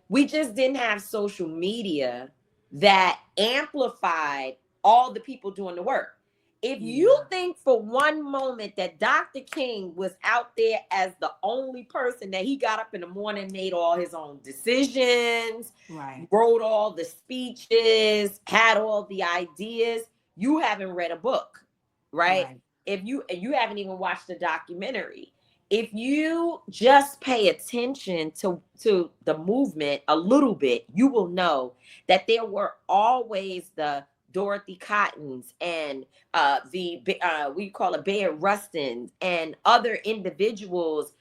We just didn't have social media that amplified all the people doing the work. If you think for one moment that Dr. King was out there as the only person, that he got up in the morning, made all his own decisions, wrote all the speeches, had all the ideas, you haven't read a book, right? If you haven't even watched the documentary. If you just pay attention to the movement a little bit, you will know that there were always the Dorothy Cottons and we call it Bayard Rustin and individuals, individuals,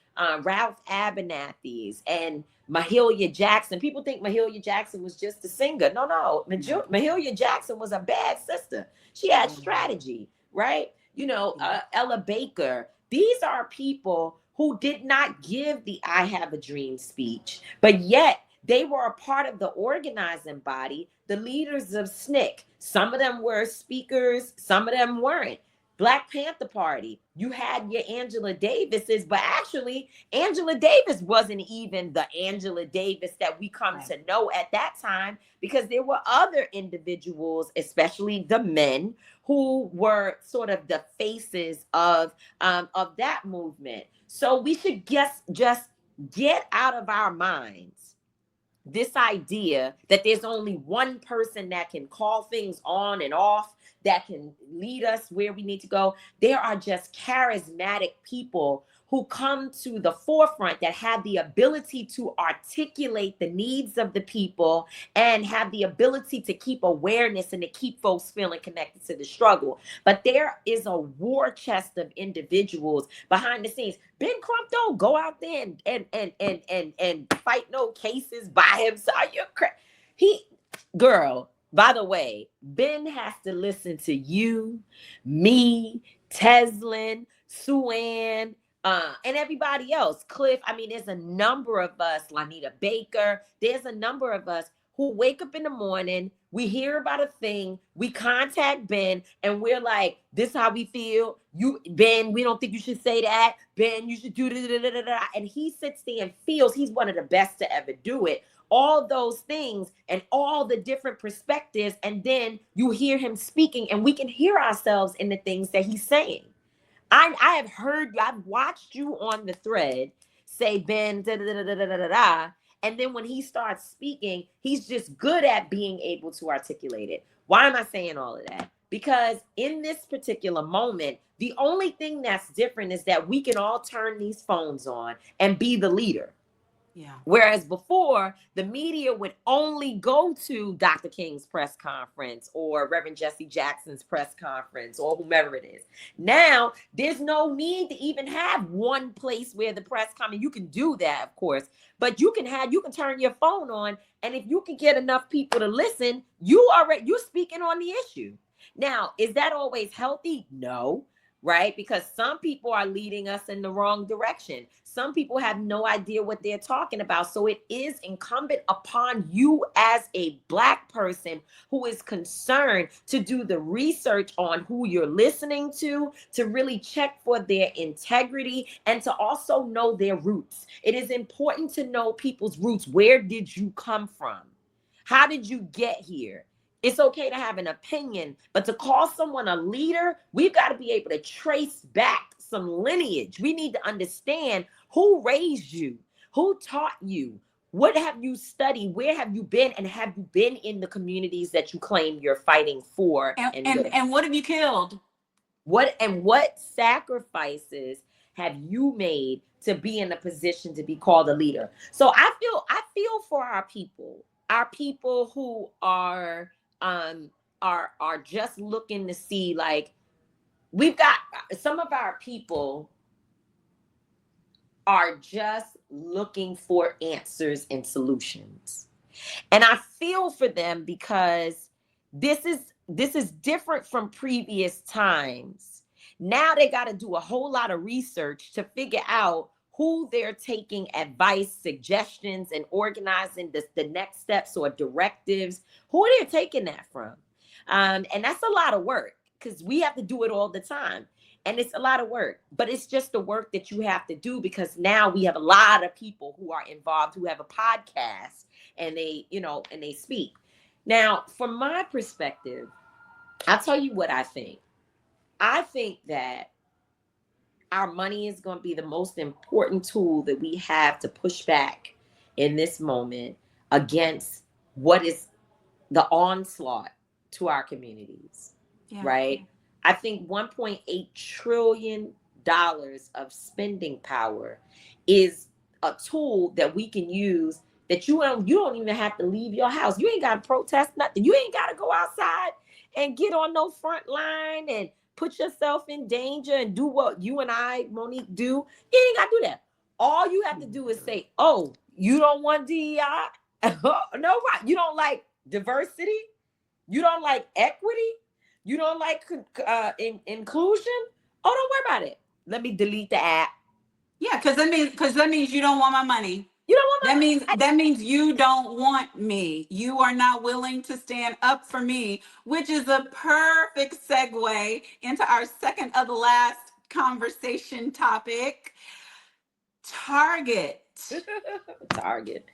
Ralph Abernathy's and Mahalia Jackson. People think Mahalia Jackson was just a singer. No. Mahalia Jackson was a bad sister. She had strategy, right? Ella Baker. These are people who did not give the I Have a Dream speech, but yet they were a part of the organizing body, the leaders of SNCC. Some of them were speakers, some of them weren't. Black Panther Party, you had your Angela Davises, but actually Angela Davis wasn't even the Angela Davis that we come to know at that time, because there were other individuals, especially the men, who were sort of the faces of that movement. So we should just get out of our minds this idea that there's only one person that can call things on and off, that can lead us where we need to go. There are just charismatic people who come to the forefront that have the ability to articulate the needs of the people and have the ability to keep awareness and to keep folks feeling connected to the struggle. But there is a war chest of individuals behind the scenes. Ben Crump don't go out there and fight no cases by himself. Girl, by the way, Ben has to listen to you, me, Teslin, Suan, and everybody else. Cliff, I mean, there's a number of us, Lanita Baker, there's a number of us who wake up in the morning, we hear about a thing, we contact Ben, and we're like, this is how we feel. You, Ben, we don't think you should say that. Ben, you should do da. And he sits there and feels he's one of the best to ever do it. All those things and all the different perspectives, and then you hear him speaking, and we can hear ourselves in the things that he's saying. I have heard you, I've watched you on the thread say Ben da. And then when he starts speaking, he's just good at being able to articulate it. Why am I saying all of that? Because in this particular moment, the only thing that's different is that we can all turn these phones on and be the leader. Yeah. Whereas before, the media would only go to Dr. King's press conference or Reverend Jesse Jackson's press conference or whomever it is. Now, there's no need to even have one place where the press come. You can do that, of course, but you can turn your phone on, and if you can get enough people to listen, you're speaking on the issue. Now, is that always healthy? No. Right? Because some people are leading us in the wrong direction. Some people have no idea what they're talking about. So it is incumbent upon you as a Black person who is concerned to do the research on who you're listening to really check for their integrity, and to also know their roots. It is important to know people's roots. Where did you come from? How did you get here? It's okay to have an opinion, but to call someone a leader, we've got to be able to trace back some lineage. We need to understand who raised you, who taught you, what have you studied, where have you been, and have you been in the communities that you claim you're fighting for? And what have you killed? What sacrifices have you made to be in a position to be called a leader? So I feel for our people who are just looking to see, like, we've got some of our people are just looking for answers and solutions. And I feel for them because this is different from previous times. Now they got to do a whole lot of research to figure out who they're taking advice, suggestions, and organizing the next steps or directives, who they're taking that from. And that's a lot of work, because we have to do it all the time. And it's a lot of work, but it's just the work that you have to do, because now we have a lot of people who are involved, who have a podcast, and they speak. Now, from my perspective, I'll tell you what I think. I think that our money is going to be the most important tool that we have to push back in this moment against what is the onslaught to our communities, right? I think $1.8 trillion of spending power is a tool that we can use, that you don't even have to leave your house. You ain't got to protest nothing. You ain't got to go outside and get on no front line and put yourself in danger and do what you and I, Monique, do. You ain't got to do that. All you have to do is say, oh, you don't want DEI? No, right. You don't like diversity? You don't like equity? You don't like inclusion? Oh, don't worry about it. Let me delete the app. Yeah, because that means you don't want my money. You don't That means you don't want me. You are not willing to stand up for me, which is a perfect segue into our second of the last conversation topic, Target. Target.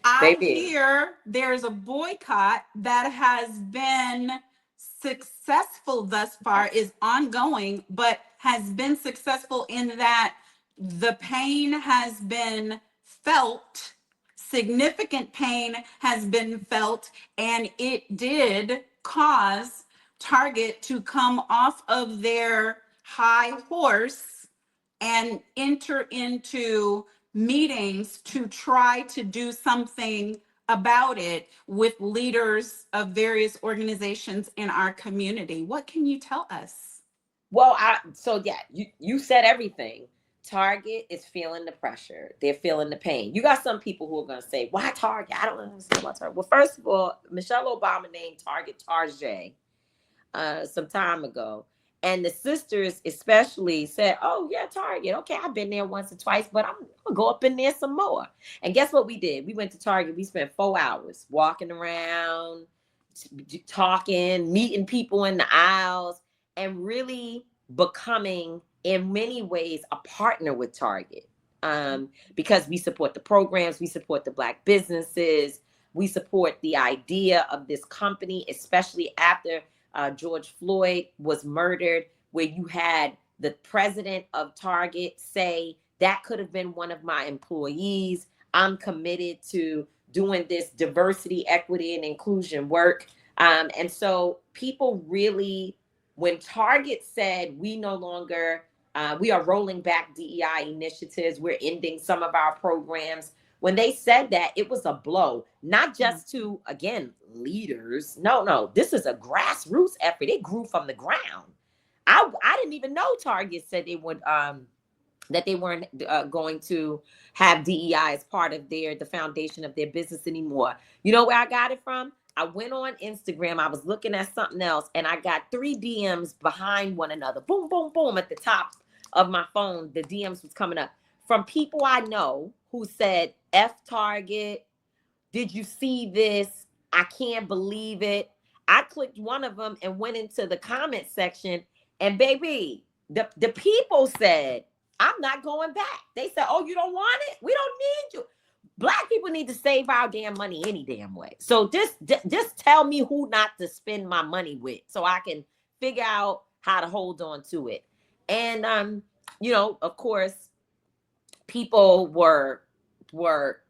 I Baby. hear there's a boycott that has been successful thus far, is ongoing, but has been successful in that the pain has been felt, significant pain has been felt, and it did cause Target to come off of their high horse and enter into meetings to try to do something about it with leaders of various organizations in our community. What can you tell us? Well, so yeah, you said everything. Target is feeling the pressure. They're feeling the pain. You got some people who are going to say, "Why Target? I don't understand about Target." Well, first of all, Michelle Obama named Target Target some time ago, and the sisters especially said, "Oh yeah, Target. Okay, I've been there once or twice, but I'm gonna go up in there some more." And guess what we did? We went to Target. We spent 4 hours walking around, talking, meeting people in the aisles, and really becoming, in many ways, a partner with Target. Because we support the programs, we support the Black businesses, we support the idea of this company, especially after George Floyd was murdered, where you had the president of Target say, that could have been one of my employees. I'm committed to doing this diversity, equity, and inclusion work. And so people really, when Target said we no longer, we are rolling back DEI initiatives, we're ending some of our programs. When they said that, it was a blow, not just to, again, leaders. No, this is a grassroots effort. It grew from the ground. I didn't even know Target said they would that they weren't going to have DEI as part of the foundation of their business anymore. You know where I got it from? I went on Instagram. I was looking at something else, and I got 3 DMs behind one another. Boom, boom, boom. At the top of my phone, the DMs was coming up from people I know who said, F Target, did you see this? I can't believe it. I clicked one of them and went into the comment section, and baby, the people said, I'm not going back. They said, oh, you don't want it? We don't need you. Black people need to save our damn money any damn way. So just tell me who not to spend my money with so I can figure out how to hold on to it. And of course, people were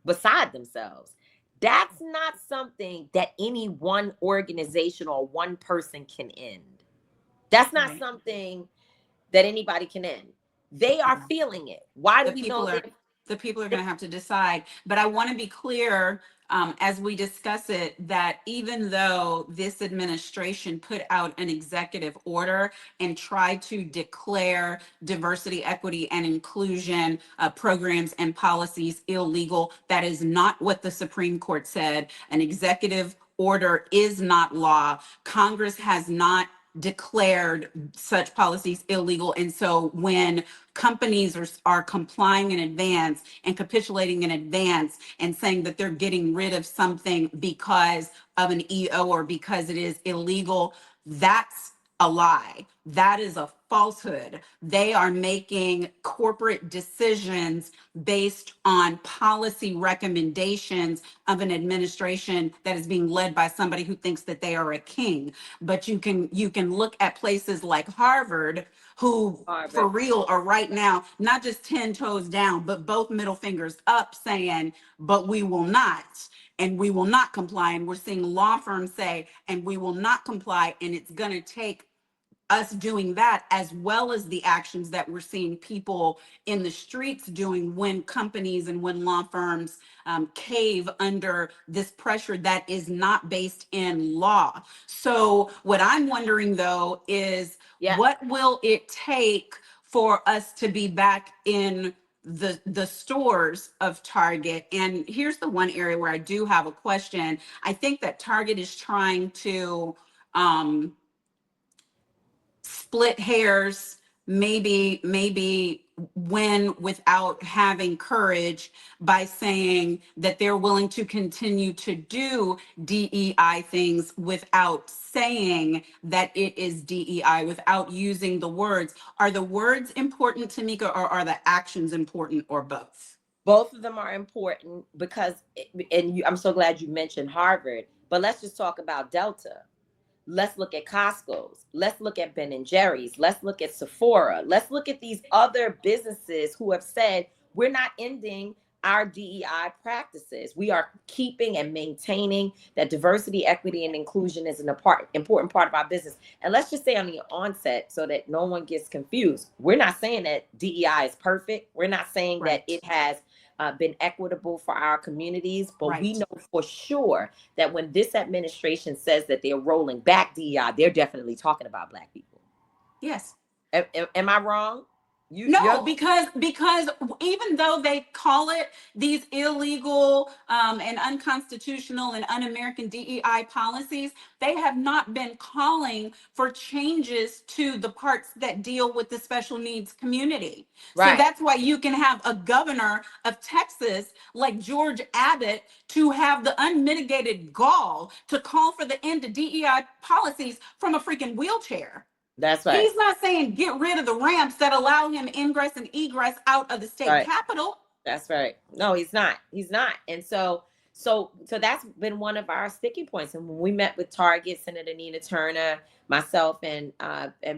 beside themselves. That's not something that any one organization or one person can end. That's not something that anybody can end. They are feeling it. Why do we know that? The people are going to have to decide. But I want to be clear as we discuss it that even though this administration put out an executive order and tried to declare diversity, equity, and inclusion programs and policies illegal, that is not what the Supreme Court said. An executive order is not law. Congress has not declared such policies illegal. And so when companies are complying in advance and capitulating in advance and saying that they're getting rid of something because of an EO or because it is illegal, that's a lie. That is a falsehood. They are making corporate decisions based on policy recommendations of an administration that is being led by somebody who thinks that they are a king. But you can look at places like Harvard, who for real are right now not just 10 toes down, but both middle fingers up, saying, but we will not. And we will not comply. And we're seeing law firms say, and we will not comply. And it's going to take us doing that, as well as the actions that we're seeing people in the streets doing when companies and when law firms cave under this pressure that is not based in law. So what I'm wondering, though, is what will it take for us to be back in the stores of Target? And here's the one area where I do have a question. I think that Target is trying to split hairs maybe win without having courage by saying that they're willing to continue to do DEI things without saying that it is DEI, without using the words. Are the words important, Tamika, or are the actions important, or both? Both of them are important because, I'm so glad you mentioned Harvard, but let's just talk about Delta. Let's look at Costco's. Let's look at Ben and Jerry's. Let's look at Sephora. Let's look at these other businesses who have said, we're not ending our DEI practices. We are keeping and maintaining that diversity, equity, and inclusion is an important part of our business. And let's just say on the onset, so that no one gets confused, we're not saying that DEI is perfect. We're not saying that it has been equitable for our communities, but we know for sure that when this administration says that they're rolling back DEI, they're definitely talking about Black people. Yes. Am I wrong? No, because even though they call it these illegal and unconstitutional and un-American DEI policies, they have not been calling for changes to the parts that deal with the special needs community. Right. So that's why you can have a governor of Texas like George Abbott to have the unmitigated gall to call for the end of DEI policies from a freaking wheelchair. That's right. He's not saying get rid of the ramps that allow him ingress and egress out of the state capitol. That's right. No, he's not. He's not. And so that's been one of our sticking points. And when we met with Target, Senator Nina Turner, myself, and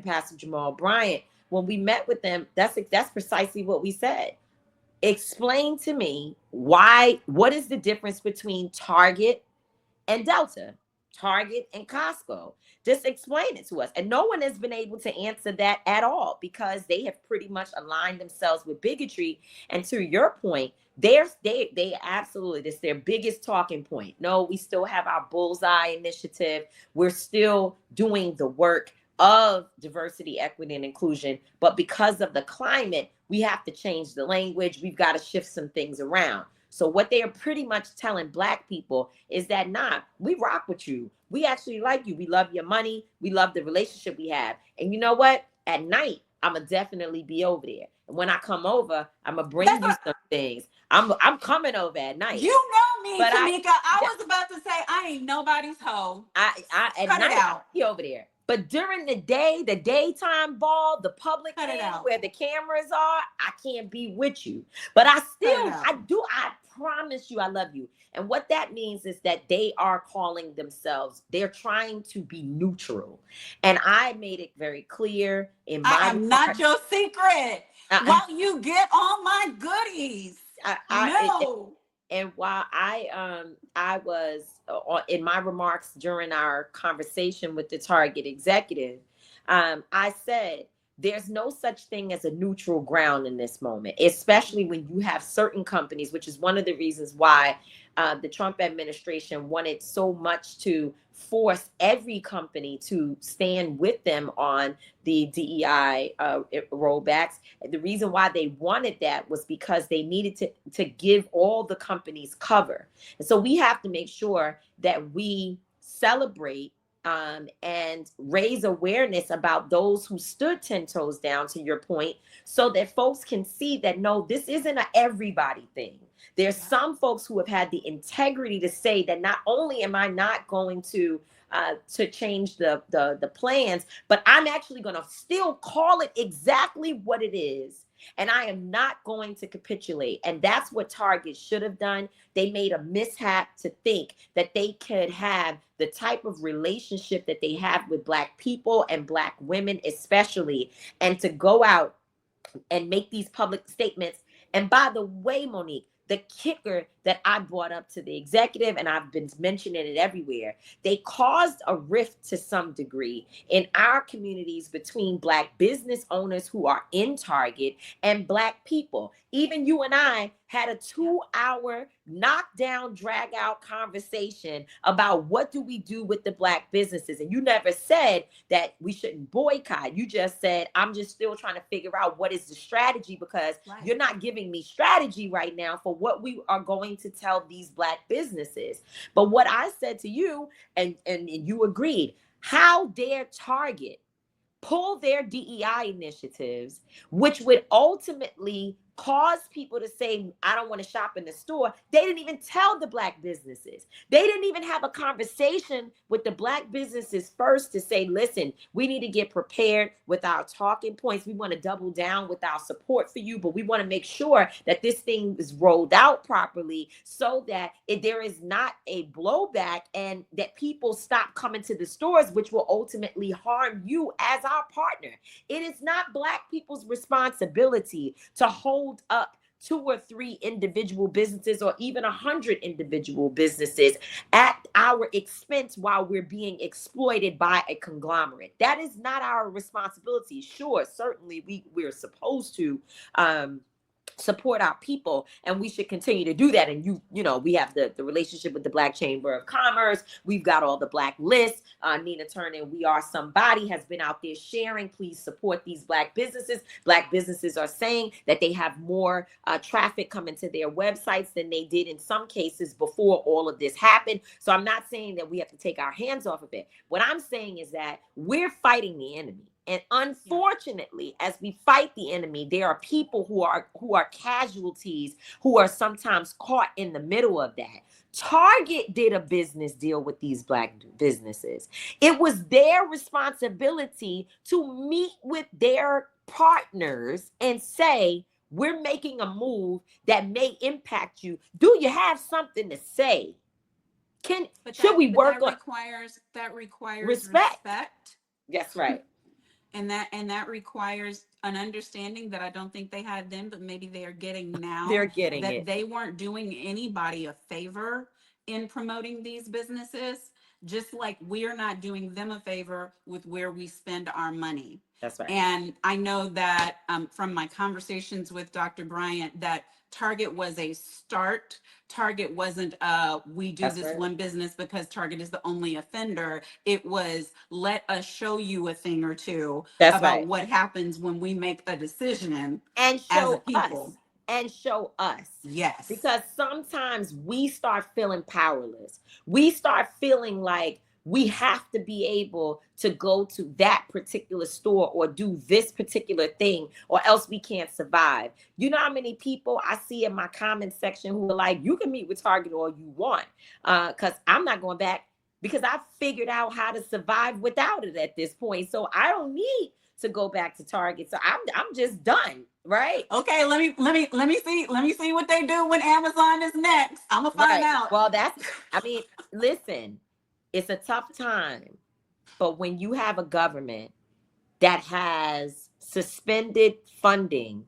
Pastor Jamal Bryant, when we met with them, that's precisely what we said. Explain to me what is the difference between Target and Delta, Target and Costco? Just explain it to us. And no one has been able to answer that at all, because they have pretty much aligned themselves with bigotry. And to your point, they absolutely, this is their biggest talking point. No, we still have our Bullseye initiative. We're still doing the work of diversity, equity, and inclusion. But because of the climate, we have to change the language. We've got to shift some things around. So what they are pretty much telling Black people is that, nah, we rock with you. We actually like you. We love your money. We love the relationship we have. And you know what? At night, I'm going to definitely be over there. And when I come over, I'm going to bring you some things. I'm coming over at night. You know me, but Tamika. I was about to say, I ain't nobody's hoe. At night, I'll be over there. But during the day, the daytime ball, the public thing where the cameras are, I can't be with you. But I promise you, I love you. And what that means is that they are calling themselves, they're trying to be neutral. And I made it very clear in my— I am not your secret. While you get all my goodies. And while I was in my remarks during our conversation with the Target executive, I said, there's no such thing as a neutral ground in this moment, especially when you have certain companies, which is one of the reasons why the Trump administration wanted so much to force every company to stand with them on the DEI rollbacks. The reason why they wanted that was because they needed to give all the companies cover. And so we have to make sure that we celebrate and raise awareness about those who stood 10 toes down, to your point, so that folks can see that, no, this isn't an everybody thing. There's some folks who have had the integrity to say that not only am I not going to change the plans, but I'm actually going to still call it exactly what it is. And I am not going to capitulate. And that's what Target should have done. They made a mishap to think that they could have the type of relationship that they have with Black people and Black women especially, and to go out and make these public statements. And by the way, Monique, the kicker that I brought up to the executive, and I've been mentioning it everywhere, they caused a rift to some degree in our communities between Black business owners who are in Target and Black people. Even you and I had a 2-hour knockdown, drag out conversation about what do we do with the Black businesses. And you never said that we shouldn't boycott. You just said, I'm just still trying to figure out what is the strategy, because you're not giving me strategy right now for what we are going to tell these Black businesses. But what I said to you, and you agreed, how dare Target pull their DEI initiatives, which would ultimately cause people to say, I don't want to shop in the store. They didn't even tell the Black businesses. They didn't even have a conversation with the Black businesses first to say, listen, we need to get prepared with our talking points. We want to double down with our support for you, but we want to make sure that this thing is rolled out properly so that there is not a blowback and that people stop coming to the stores, which will ultimately harm you as our partner. It is not Black people's responsibility to hold up 2 or 3 individual businesses or even 100 individual businesses at our expense while we're being exploited by a conglomerate. That is not our responsibility. Sure, certainly we're supposed to support our people, and we should continue to do that. And you know, we have the relationship with the Black Chamber of Commerce. We've got all the Black lists. Nina Turner, We Are Somebody, has been out there sharing, please support these Black businesses. Black businesses are saying that they have more traffic coming to their websites than they did in some cases before all of this happened. So I'm not saying that we have to take our hands off of it. What I'm saying is that we're fighting the enemy. And unfortunately, as we fight the enemy, there are people who are casualties, who are sometimes caught in the middle of that. Target did a business deal with these Black businesses. It was their responsibility to meet with their partners and say, we're making a move that may impact you. Do you have something to say? Should we work on that requires respect? That's right. And that requires an understanding that I don't think they had then, but maybe they are getting now. They're getting that it. They weren't doing anybody a favor in promoting these businesses, just like we're not doing them a favor with where we spend our money. That's right. And I know that from my conversations with Dr. Bryant, that Target was a start. Target wasn't we do this one business because Target is the only offender. It was, let us show you a thing or two about what happens when we make a decision and show as a people. us. And show us. Yes. Because sometimes we start feeling powerless. We start feeling like we have to be able to go to that particular store or do this particular thing, or else we can't survive. You know how many people I see in my comment section who are like, you can meet with Target all you want, because I'm not going back, because I figured out how to survive without it at this point. So I don't need to go back to Target. So I'm just done. Right. Okay. Let me see what they do when Amazon is next. I'm gonna find out. Well, listen, it's a tough time, but when you have a government that has suspended funding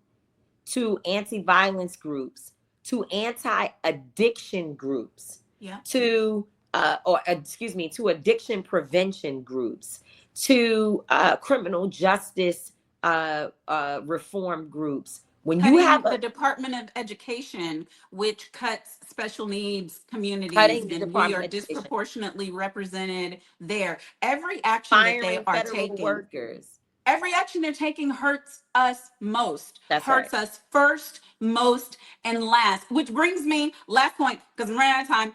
to anti-violence groups, to anti-addiction groups, to addiction prevention groups, to criminal justice reform groups. When you have the Department of Education, which cuts special needs communities, and we are disproportionately represented there. Every action that they are taking, every action they're taking hurts us most. Hurts us first, most, and last. Which brings me, last point, because I'm running out of time,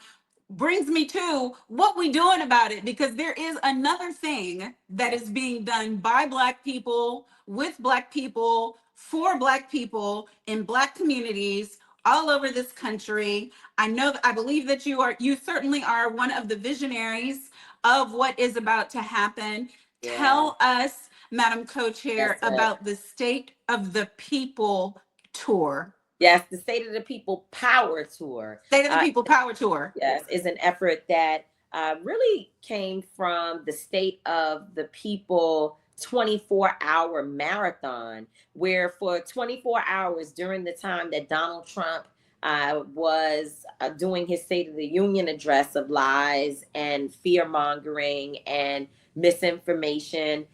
brings me to what we doing about it, because there is another thing that is being done by Black people, with Black people, for Black people, in Black communities all over this country. I believe that you certainly are one of the visionaries of what is about to happen. Tell us, Madam Co-Chair, about the State of the People tour. Yes, the State of the People Power Tour. State of the People Power Tour. Yes, is an effort that really came from the State of the People 24-hour marathon, where for 24 hours during the time that Donald Trump was doing his State of the Union address of lies and fear-mongering and misinformation,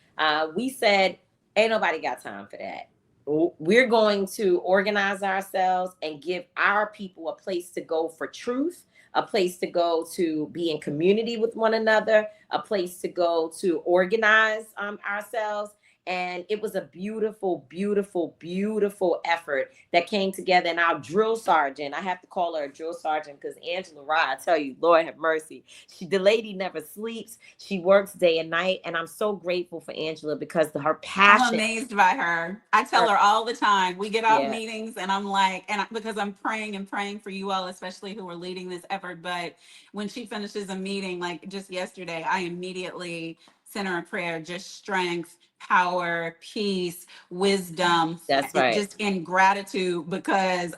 we said, ain't nobody got time for that. We're going to organize ourselves and give our people a place to go for truth, a place to go to be in community with one another, a place to go to organize ourselves. And it was a beautiful, beautiful, beautiful effort that came together. And our drill sergeant, I have to call her a drill sergeant because Angela Rye, I tell you, Lord have mercy. The lady never sleeps. She works day and night. And I'm so grateful for Angela because her I'm passion, amazed by her. I tell her, her all the time. We get off yeah, meetings and I'm like, because I'm praying and praying for you all, especially who are leading this effort. But when she finishes a meeting, like just yesterday, I immediately send her a prayer, just strength, power, peace, wisdom, that's right. just in gratitude, because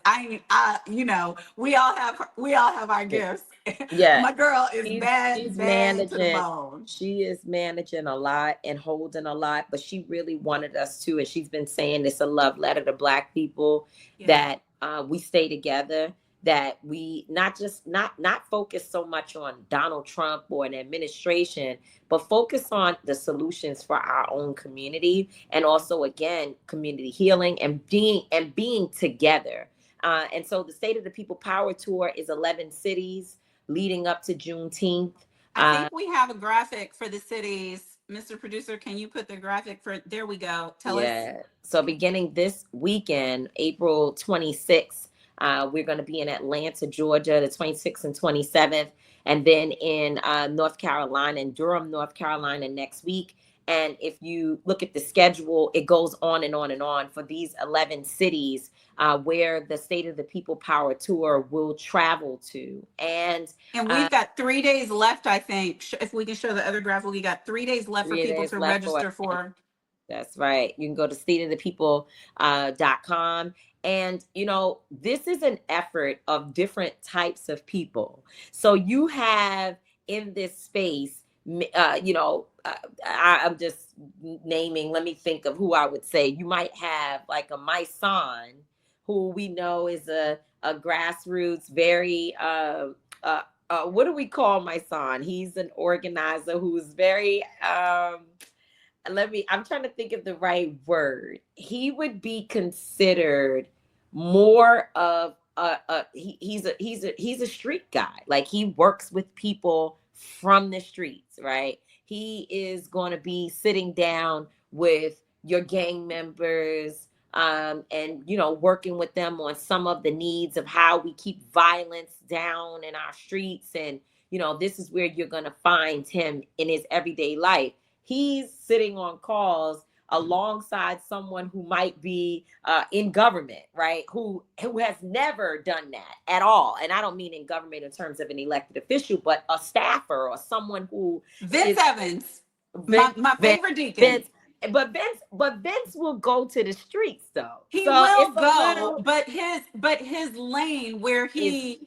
we all have our gifts. Yeah, My girl is she's bad to the managing. bone. She is managing a lot and holding a lot, but she really wanted us to, and she's been saying it's a love letter to Black people Yeah. that we stay together, that we not focus so much on Donald Trump or an administration, but focus on the solutions for our own community, and also again community healing and being together. And so the State of the People Power Tour is 11 cities leading up to Juneteenth. I think we have a graphic for the cities. Mr. Producer, can you put the graphic for, there we go. Tell us. Yeah. So beginning this weekend, April 26th, we're going to be in Atlanta, Georgia, the 26th and 27th, and then in North Carolina, in Durham, North Carolina next week. And if you look at the schedule, it goes on and on and on for these 11 cities where the State of the People Power Tour will travel to. And Uh, we've got 3 days left, I think. If we can show the other graphic, we got 3 days left for 3 people days to left for register for. That's right. You can go to stateofthepeople.com. And, this is an effort of different types of people. So you have in this space, I'm just naming, let me think of who I would say. You might have like a my son, who we know is a grassroots, very, what do we call my son? He's an organizer who's very, I'm trying to think of the right word. He would be considered more of he's a street guy. Like he works with people from the streets, right? He is going to be sitting down with your gang members, and working with them on some of the needs of how we keep violence down in our streets. And this is where you're going to find him in his everyday life. He's sitting on calls alongside someone who might be in government, right? Who has never done that at all. And I don't mean in government in terms of an elected official, but a staffer or someone who Vince is Evans, Vince, my Vince, favorite deacon. Vince. But Vince will go to the streets though. He So will it's a go, little but his lane where is he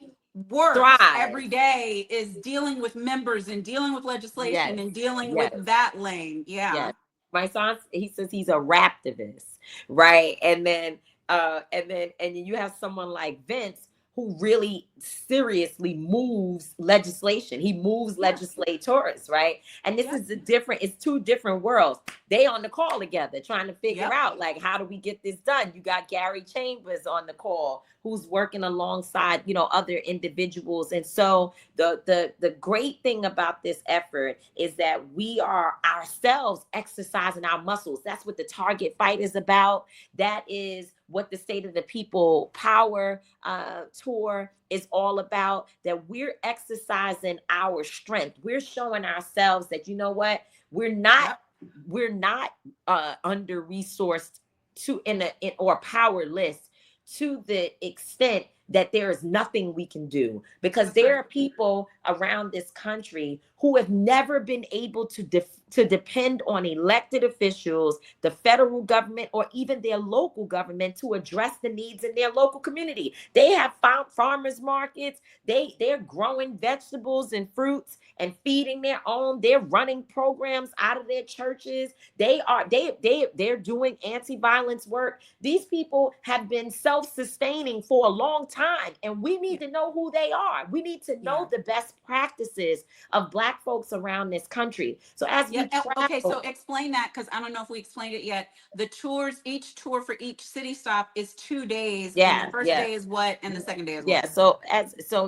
works thrive. every day is dealing with members and dealing with legislation Yes. and dealing with Yes. that lane. Yeah. Yes. My son, he says he's a raptivist, right? And then you have someone like Vince who really seriously moves legislation. He moves Yeah. legislators, right? And this Yep. is it's two different worlds. They on the call together trying to figure Yep. out like how do we get this done? You got Gary Chambers on the call who's working alongside, other individuals. And so the great thing about this effort is that we are ourselves exercising our muscles. That's what the Target Fight is about. That is what the State of the People Power Tour is all about. That we're exercising our strength. We're showing ourselves that we're not Yep. we're not under resourced or powerless to the extent that there is nothing we can do, because That's there right. are people around this country who have never been able to depend on elected officials, the federal government, or even their local government to address the needs in their local community. They have found farmers markets. They're growing vegetables and fruits and feeding their own. They're running programs out of their churches. They're doing anti-violence work. These people have been self-sustaining for a long time, and we need Yeah. to know who they are. We need to know Yeah. the best practices of Black folks around this country. So as Yeah. we Okay. So travel, explain that, because I don't know if we explained it yet. The tours, each tour for each city stop is 2 days, and the yeah, first yeah, day is what, and the second day is yeah. what. So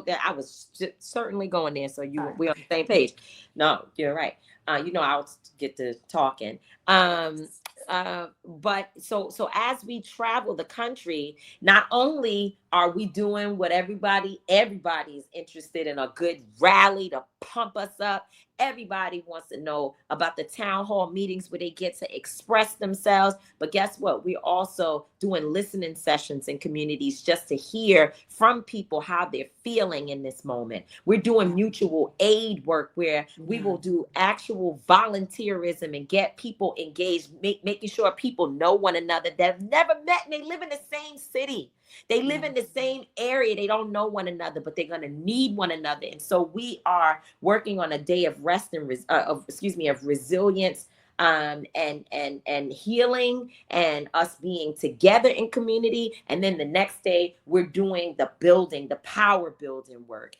that I was certainly going there. So Sorry. we on the same page. No, you're right. I'll get to talking. Um, But so as we travel the country, not only are we doing what everybody is interested in, a good rally to pump us up. Everybody wants to know about the town hall meetings where they get to express themselves. But guess what? We're also doing listening sessions in communities just to hear from people how they're feeling in this moment. We're doing mutual aid work where we will do actual volunteerism and get people engaged, making sure people know one another that have never met and they live in the same city. They live in the same area. They don't know one another, but they're going to need one another. And so we are working on a day of rest and of resilience, and healing, and us being together in community. And then the next day, we're doing the power building work.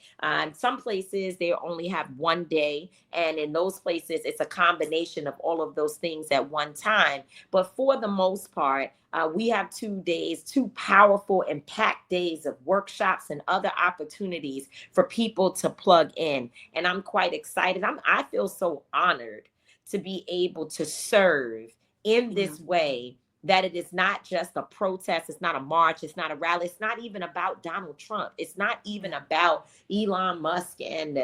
Some places they only have one day, and in those places, it's a combination of all of those things at one time. But for the most part, we have 2 days, two powerful and packed days of workshops and other opportunities for people to plug in. And I'm quite excited. I feel so honored to be able to serve in this way, that it is not just a protest, it's not a march, it's not a rally, it's not even about Donald Trump, it's not even about Elon Musk and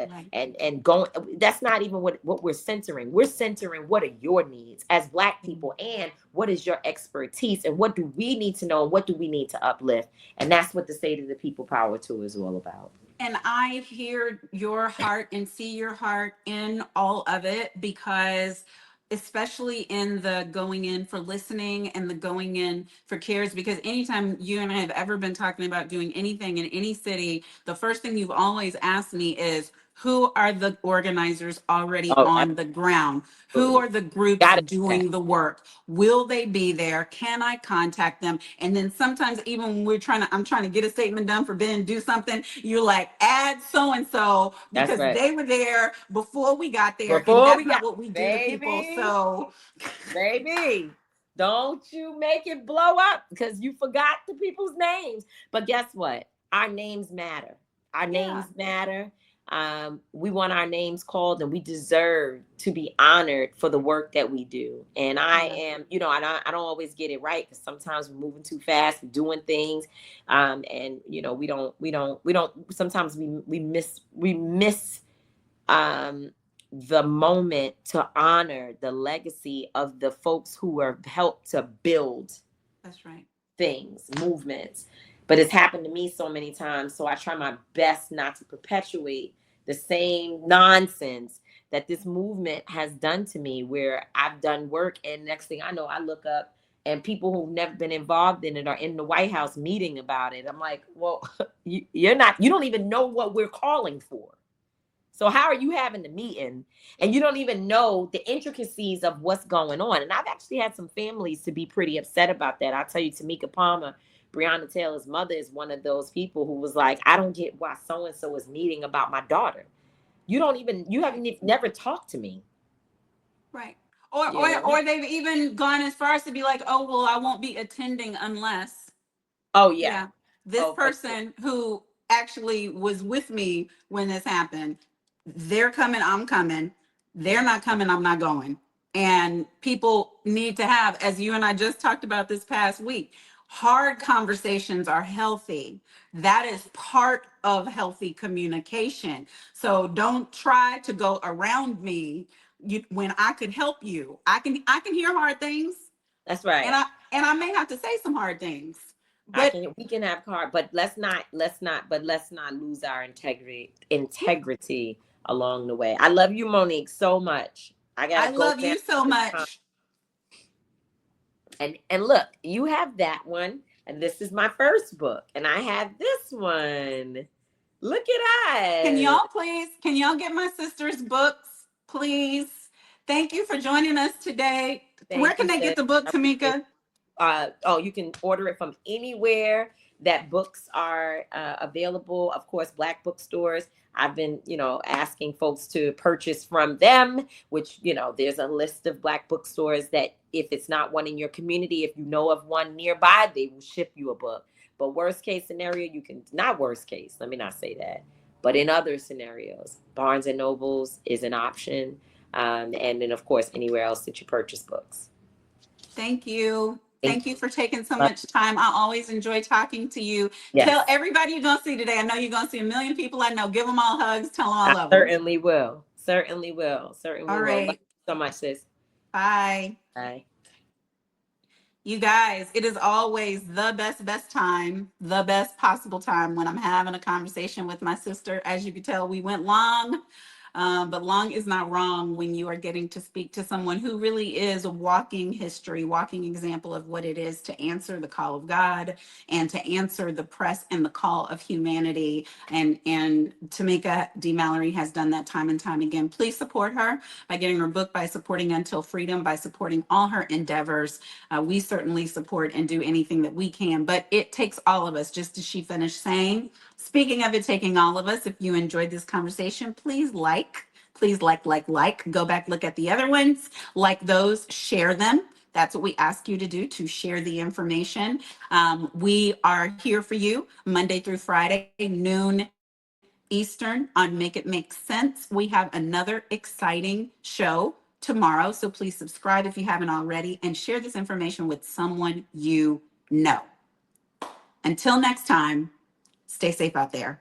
going. That's not even what we're centering. We're centering what are your needs as Black people, and what is your expertise, and what do we need to know, and what do we need to uplift. And that's what the State of the People Power Tour is all about. And I hear your heart and see your heart in all of it, because especially in the going in for listening and the going in for cares, because anytime you and I have ever been talking about doing anything in any city, the first thing you've always asked me is, who are the organizers already Oh, on the ground? Who absolutely. are the groups Got it. doing the work? Will they be there? Can I contact them? And then sometimes even when I'm trying to get a statement done for Ben, do something, you're like, add so-and-so That's because right. they were there before we got there. And Before that's we not got, what we do to people. baby, So baby, don't you make it blow up because you forgot the people's names. But guess what? Our names matter. Our yeah, names matter. We want our names called, and we deserve to be honored for the work that we do. And I yeah, am, I don't always get it right, because sometimes we're moving too fast, we're doing things, and we don't. Sometimes we miss um, the moment to honor the legacy of the folks who have helped to build that's right. things, movements. But it's happened to me so many times. So I try my best not to perpetuate the same nonsense that this movement has done to me, where I've done work, and next thing I know, I look up and people who've never been involved in it are in the White House meeting about it. I'm like, well, you don't even know what we're calling for. So how are you having the meeting and you don't even know the intricacies of what's going on? And I've actually had some families to be pretty upset about that. I'll tell you, Tamika Palmer, Breonna Taylor's mother, is one of those people who was like, I don't get why so-and-so is meeting about my daughter. You haven't never talked to me. Right. Or, You or, know? or they've even gone as far as to be like, oh, well, I won't be attending unless. Oh yeah. Yeah. This Oh, for sure. person who actually was with me when this happened, they're coming, I'm coming. They're not coming, I'm not going. And people need to have, as you and I just talked about this past week, hard conversations are healthy. That is part of healthy communication. So don't try to go around me when I could help you. I can hear hard things, That's and right. I may have to say some hard things. But We can have card, but let's not lose our integrity along the way. I love you, Monique, so much. I I gotta go love now. you so much. And look, you have that one, and this is my first book, and I have this one. Look at us. Can y'all get my sister's books, please? Thank you for joining us today. Where Thank can you, they get sis. the book, I appreciate Tamika? you can order it from anywhere that books are available. Of course, Black bookstores. I've been, asking folks to purchase from them, which, there's a list of Black bookstores that if it's not one in your community, if you know of one nearby, they will ship you a book. But worst case scenario, not worst case, let me not say that. But in other scenarios, Barnes and Nobles is an option. And then, of course, anywhere else that you purchase books. Thank you. Thank Thank you. you for taking so Love- much time. I always enjoy talking to you. Tell Yes, everybody you're going to see today. I know you're going to see a million people I know. Give them all hugs. Tell them I I love them. certainly will. Certainly will. Certainly All will. Love right. you so much, sis. Bye. Bye. You guys, it is always the best time, the best possible time when I'm having a conversation with my sister. As you can tell, we went long, but long is not wrong when you are getting to speak to someone who really is a walking history, walking example of what it is to answer the call of God and to answer the press and the call of humanity. And Tamika D. Mallory has done that time and time again. Please support her by getting her book, by supporting Until Freedom, by supporting all her endeavors. We certainly support and do anything that we can, but it takes all of us, just as she finished saying. Speaking of it taking all of us, if you enjoyed this conversation, please like, go back, look at the other ones, like those, share them. That's what we ask you to do, to share the information. We are here for you Monday through Friday, noon Eastern on Make It Make Sense. We have another exciting show tomorrow. So please subscribe if you haven't already and share this information with someone you know. Until next time, stay safe out there.